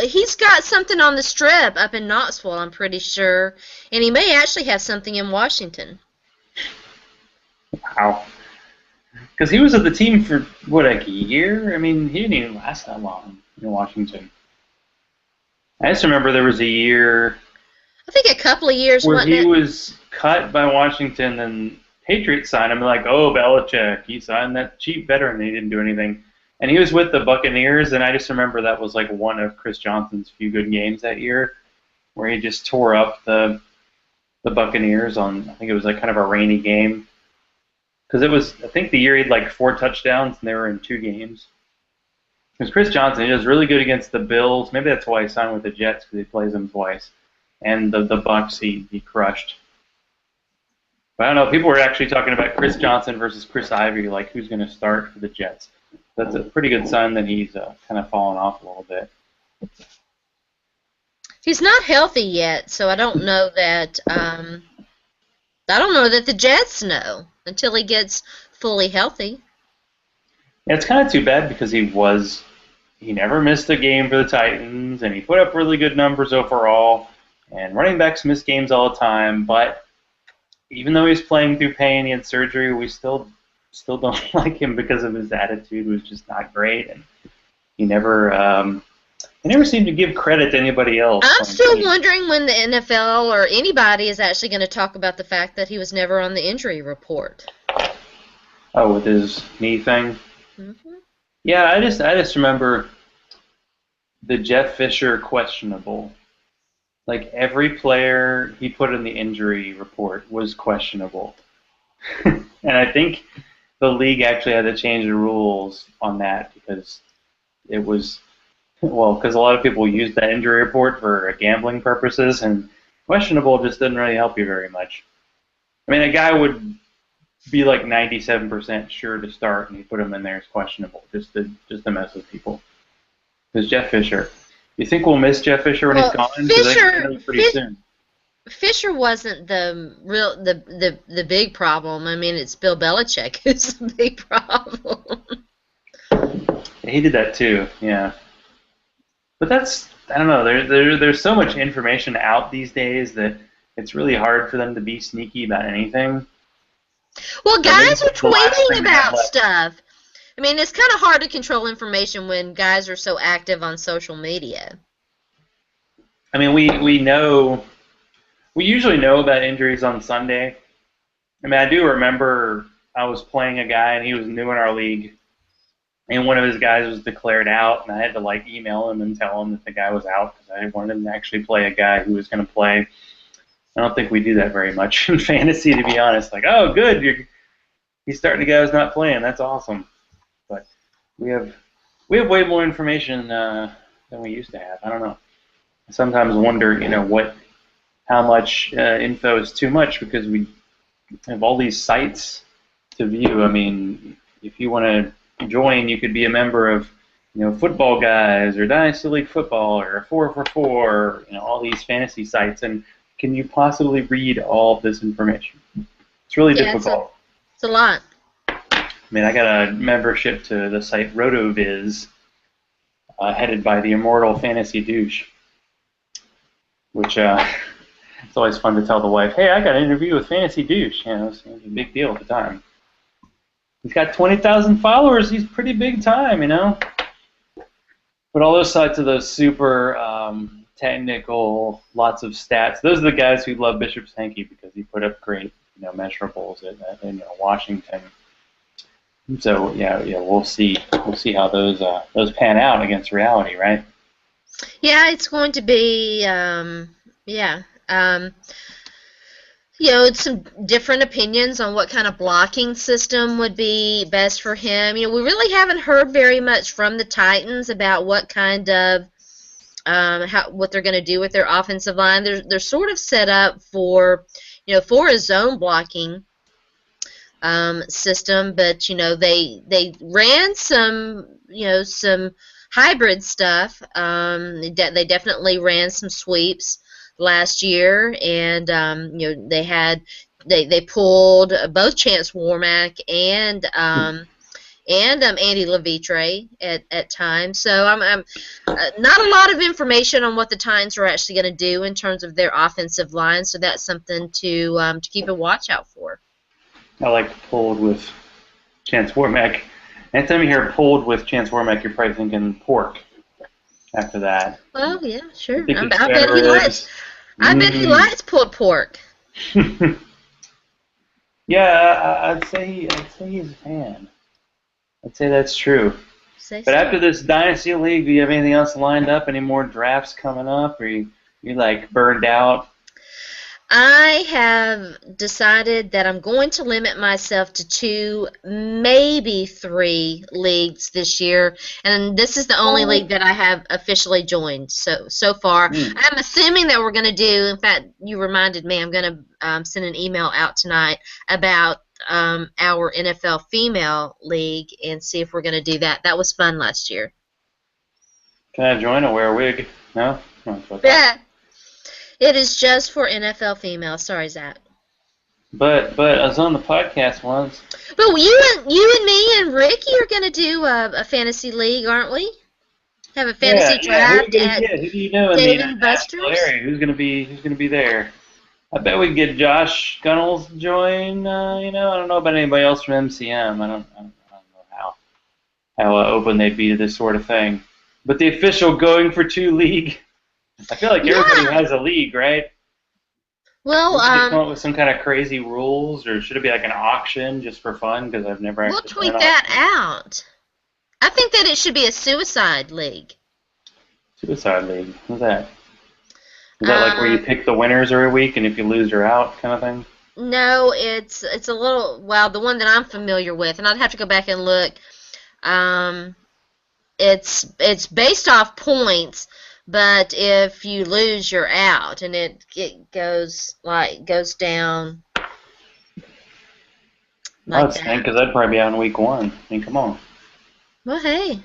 he's got something on the Strip up in Knoxville, I'm pretty sure. And he may actually have something in Washington. Wow. Because he was at the team for, what, like a year? I mean, he didn't even last that long in Washington. I just remember there was a year... I think a couple of years where he was cut by Washington and Patriots signed him like, oh, Belichick, he signed that cheap veteran and he didn't do anything. And he was with the Buccaneers, and I just remember that was like one of Chris Johnson's few good games that year where he just tore up the Buccaneers on, I think it was like kind of a rainy game. Because it was, I think the year he had like 4 touchdowns and they were in 2 games. Because Chris Johnson, he was really good against the Bills. Maybe that's why he signed with the Jets, because he plays them twice. And the Bucs he crushed. But I don't know, people were actually talking about Chris Johnson versus Chris Ivey, like who's going to start for the Jets. That's a pretty good sign that he's kind of fallen off a little bit. He's not healthy yet, so I don't know that. I don't know that the Jets know until he gets fully healthy. Yeah, it's kind of too bad because he never missed a game for the Titans, and he put up really good numbers overall. And running backs miss games all the time, but even though he's playing through pain, he had surgery, we still don't like him because of his attitude was just not great, and he never They never seem to give credit to anybody else. I'm still wondering when the NFL or anybody is actually going to talk about the fact that he was never on the injury report. Oh, with his knee thing? Mm-hmm. Yeah, I just remember the Jeff Fisher questionable. Like every player he put in the injury report was questionable. And I think the league actually had to change the rules on that because it was, well, because a lot of people use that injury report for gambling purposes, and questionable just doesn't really help you very much. I mean, a guy would be like 97% sure to start, and you put him in there as questionable just to mess with people. Because Jeff Fisher, you think we'll miss Jeff Fisher when he's gone? Because I know pretty soon. Fisher wasn't the big problem. I mean, it's Bill Belichick who's the big problem. He did that too, yeah. But that's, I don't know. There's so much information out these days that it's really hard for them to be sneaky about anything. Well, guys are tweeting about stuff. I mean, it's kind of hard to control information when guys are so active on social media. I mean, we usually know about injuries on Sunday. I mean, I do remember I was playing a guy and he was new in our league, and one of his guys was declared out, and I had to like email him and tell him that the guy was out because I wanted him to actually play a guy who was going to play. I don't think we do that very much in fantasy, to be honest. Like, oh, good, he's starting a guy who's not playing. That's awesome. But we have way more information than we used to have. I don't know. I sometimes wonder, how much info is too much because we have all these sites to view. I mean, if you want to join, you could be a member of, Football Guys or Dynasty League Football or 4for4, all these fantasy sites. And can you possibly read all of this information? It's really difficult. It's a lot. I mean, I got a membership to the site RotoViz, headed by the immortal Fantasy Douche, which it's always fun to tell the wife, hey, I got an interview with Fantasy Douche. It was a big deal at the time. He's got 20,000 followers. He's pretty big time, But all those sites are those super technical, lots of stats. Those are the guys who love Bishop Sankey because he put up great, measurables in Washington. So yeah, we'll see how those pan out against reality, right? Yeah, it's going to be some different opinions on what kind of blocking system would be best for him. We really haven't heard very much from the Titans about what kind of what they're going to do with their offensive line. They're sort of set up for a zone blocking system, but they ran some hybrid stuff. They definitely ran some sweeps last year, and they pulled both Chance Warmack and Andy Levitre at times. So I'm not a lot of information on what the Titans are actually going to do in terms of their offensive line. So that's something to keep a watch out for. I like pulled with Chance Warmack. Anytime you hear pulled with Chance Warmack, you're probably thinking pork after that. Well, yeah, sure. I bet he likes pulled pork. Yeah, I'd say he's a fan. I'd say that's true. After this Dynasty League, do you have anything else lined up? Any more drafts coming up? Or you like burned out? I have decided that I'm going to limit myself to 2, maybe 3 leagues this year, and this is the only league that I have officially joined so far. I'm assuming that we're going to do, in fact, you reminded me, I'm going to send an email out tonight about our NFL female league and see if we're going to do that. That was fun last year. Can I join or wear a wig? No? Yeah. It is just for NFL females. Sorry, Zach. But I was on the podcast once. But you and me and Ricky are going to do a fantasy league, aren't we? Have a fantasy draft at who do you know Dave and Buster's? Who's going to be there? I bet we could get Josh Gunnels to join. I don't know about anybody else from MCM. I don't know how open they'd be to this sort of thing. But the official going for two league, I feel like everybody Yeah. has a league, right? Well, Should they come up with some kind of crazy rules, or should it be like an auction just for fun? Because I've never we'll actually done an tweet that auction. out. I think that it should be a suicide league. Suicide league. What's that? Is that like where you Um, pick the winners every week, and if you lose, you're out, kind of thing? no, it's a little, well, the one that I'm familiar with, and I'd have to go back and look. Um, it's based off points, but if you lose, you're out, and it goes down Well, like that's stink that. because I'd probably be out in week one. I mean, come on. Well, hey,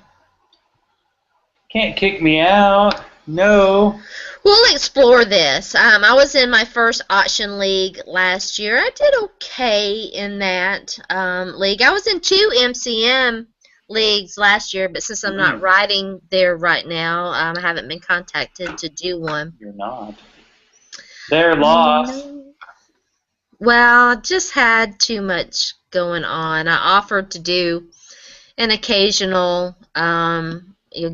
Can't kick me out. No. we'll explore this. I was in my first auction league last year. I did okay in that league. I was in 2 MCM leagues last year, but since I'm not riding there right now, I haven't been contacted to do one. You're not. They're lost. No. Well, I just had too much going on. I offered to do an occasional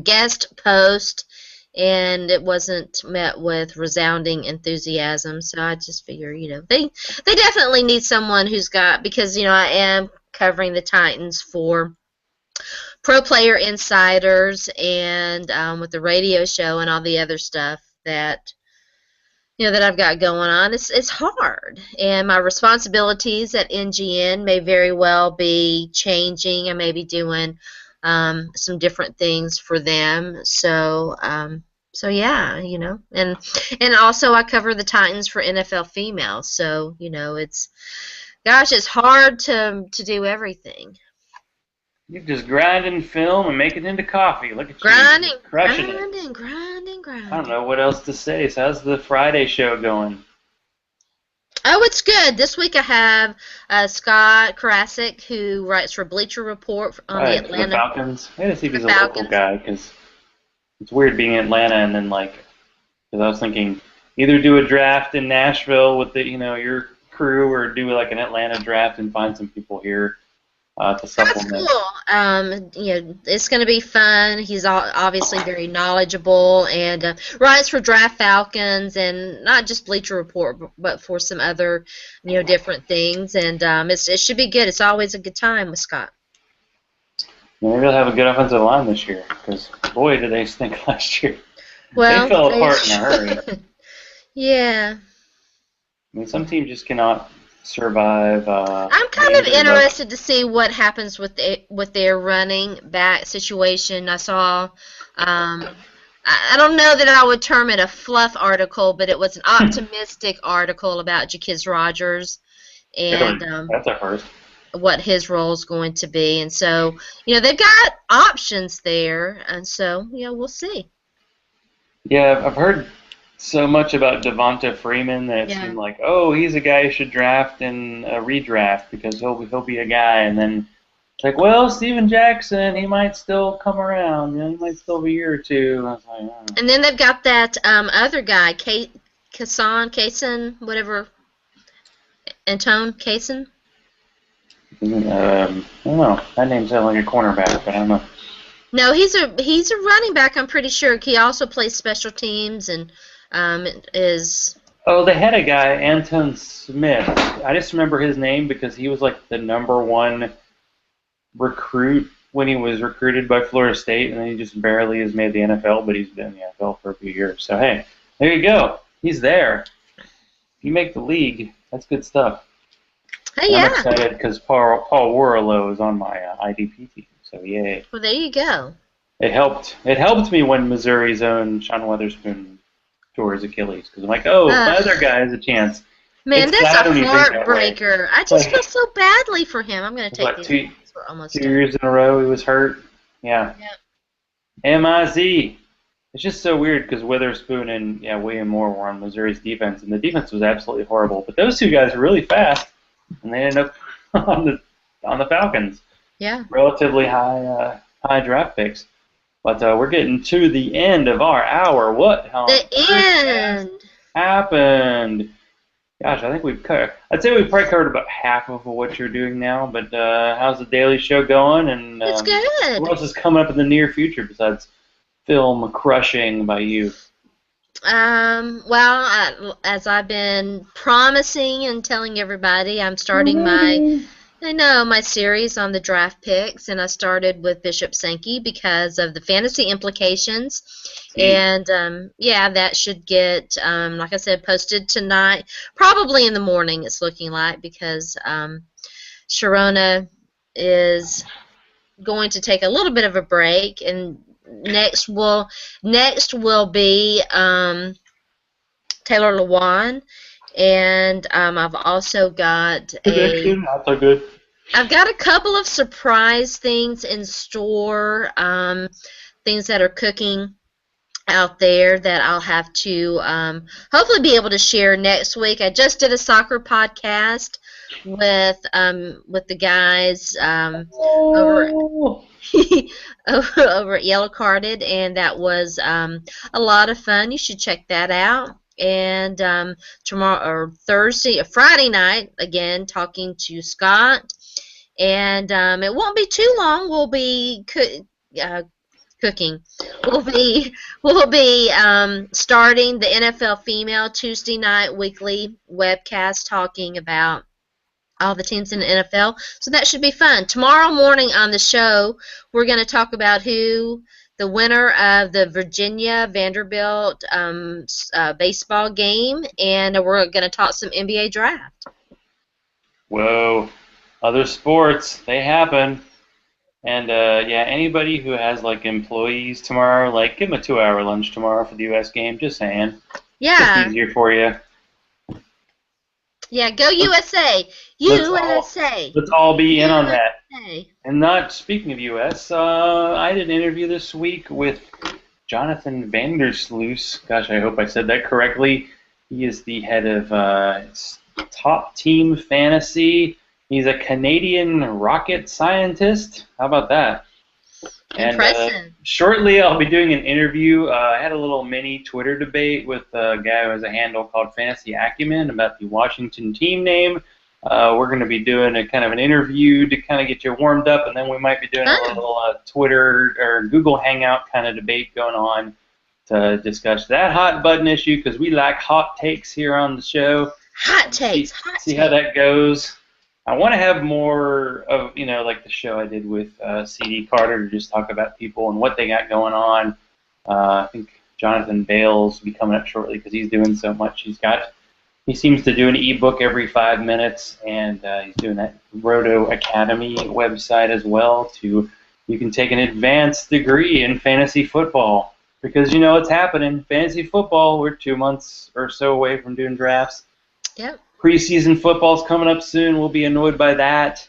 guest post, and it wasn't met with resounding enthusiasm. So I just figure, they definitely need someone who's got, because I am covering the Titans for Pro Player Insiders and with the radio show and all the other stuff that I've got going on. It's hard, and my responsibilities at NGN may very well be changing. I may be doing some different things for them. So yeah, and also I cover the Titans for NFL Female. So it's hard to do everything. You just grind and film and make it into coffee. Look at you, Grinding, just crushing it. grinding, grinding, I don't grinding. know what else to say. So how's the Friday show going? Oh, it's good. This week I have Scott Karasik, who writes for Bleacher Report on the Right, for the Atlanta Falcons. I gotta see if the he's a local Falcons. guy because it's weird being in Atlanta and then because I was thinking either do a draft in Nashville with your crew or do like an Atlanta draft and find some people here to That's supplement. cool. It's going to be fun. He's obviously very knowledgeable and writes for Draft Falcons and not just Bleacher Report, but for some other, different things. And it should be good. It's always a good time with Scott. Maybe they'll have a good offensive line this year because boy did they stink last year. Well, They fell apart in a hurry. Yeah. I mean, some teams just cannot survive. I'm kind of interested to see what happens with their running back situation. I saw, I don't know that I would term it a fluff article, but it was an optimistic article about Jaquiz Rogers and That's a first. what his role is going to be. And so, they've got options there, and so, we'll see. Yeah, I've heard so much about Devonta Freeman that it Yeah. seemed like, oh, he's a guy you should draft in a redraft because he'll be a guy. And then it's like, well, Steven Jackson, he might still come around. He might still be a year or two. And I was like, oh. And then they've got that other guy, Kaysen, whatever, Antone Kaysen. I don't know. That name sounds like a cornerback, but I don't know. No, he's a running back. I'm pretty sure. He also plays special teams and is. Oh, they had a guy, Anton Smith. I just remember his name because he was like the #1 recruit when he was recruited by Florida State, and then he just barely has made the NFL, but he's been in the NFL for a few years. So, hey, there you go. He's there. If you make the league, that's good stuff. Hey, And yeah. I'm excited because Paul Warlow is on my IDP team, so yay. Well, there you go. It helped me when Missouri's own Sean Weatherspoon tore his Achilles, because I'm like, oh, my other guy has a chance. Man, It's that's sad a when you think that way. heartbreaker. I just feel so badly for him. I'm going to take What, these. We're almost 2 done. years in a row he was hurt? Yeah. MIZ. It's just so weird because Witherspoon and William Moore were on Missouri's defense, and the defense was absolutely horrible. But those two guys were really fast, and they ended up on the Falcons. Yeah. Relatively high draft picks. But we're getting to the end of our hour. What The end. happened? Gosh, I think I'd say we've probably covered about half of what you're doing now. But how's the daily show going? And It's good. what else is coming up in the near future besides film crushing by you? Well, as I've been promising and telling everybody, I'm starting my series on the draft picks, and I started with Bishop Sankey because of the fantasy implications. See, And yeah, that should get, like I said, posted tonight, probably in the morning. It's looking like because Sharona is going to take a little bit of a break, and next will be Taylor Lewan, and I've also got prediction, not so good. I've got a couple of surprise things in store, things that are cooking out there that I'll have to hopefully be able to share next week. I just did a soccer podcast with the guys over Oh, over at Yellow Carded, and that was a lot of fun. You should check that out. And tomorrow or Friday night, again talking to Scott, and it won't be too long. We'll be cooking. We'll be starting the NFL Female Tuesday night weekly webcast talking about all the teams in the NFL. So that should be fun. Tomorrow morning on the show, we're going to talk about who the winner of the Virginia Vanderbilt baseball game, and we're going to talk some NBA draft. whoa, other sports, they happen. And yeah, anybody who has like employees tomorrow, like give them a 2-hour lunch tomorrow for the U.S. game. Just saying, just Yeah, easier for you. yeah, go USA, Let's all USA, let's all be in on that. USA. And not speaking of U.S., I did an interview this week with Jonathan Vandersloot. Gosh, I hope I said that correctly. He is the head of Top Team Fantasy. He's a Canadian rocket scientist. How about that? And Impressive. shortly, I'll be doing an interview. I had a little mini Twitter debate with a guy who has a handle called Fantasy Acumen about the Washington team name. We're going to be doing a kind of an interview to kind of get you warmed up, and then we might be doing a little Twitter or Google Hangout kind of debate going on to discuss that hot button issue because we like hot takes here on the show. Hot takes. See how that goes. I want to have more of, like the show I did with C.D. Carter to just talk about people and what they got going on. I think Jonathan Bales will be coming up shortly because he's doing so much. He seems to do an ebook every 5 minutes, and he's doing that Roto Academy website as well. You can take an advanced degree in fantasy football because you know what's happening. Fantasy football, we're 2 months or so away from doing drafts. Yep. Preseason football's coming up soon. We'll be annoyed by that.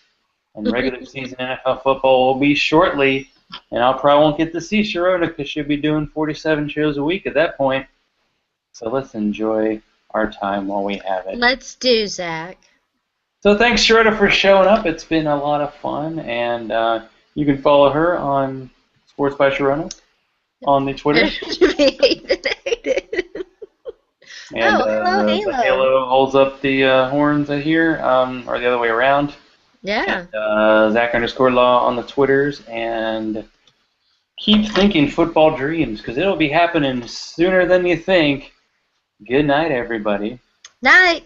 And regular season NFL football will be shortly. And I probably won't get to see Sharona because she'll be doing 47 shows a week at that point. So let's enjoy our time while we have it. Let's do, Zach. So thanks, Sharona, for showing up. It's been a lot of fun. And you can follow her on Sports by Sharona on the Twitter. And Halo holds up the horns, I hear, or the other way around. Yeah. And, Zach_Law on the Twitters. And keep thinking football dreams, because it'll be happening sooner than you think. Good night, everybody. Night.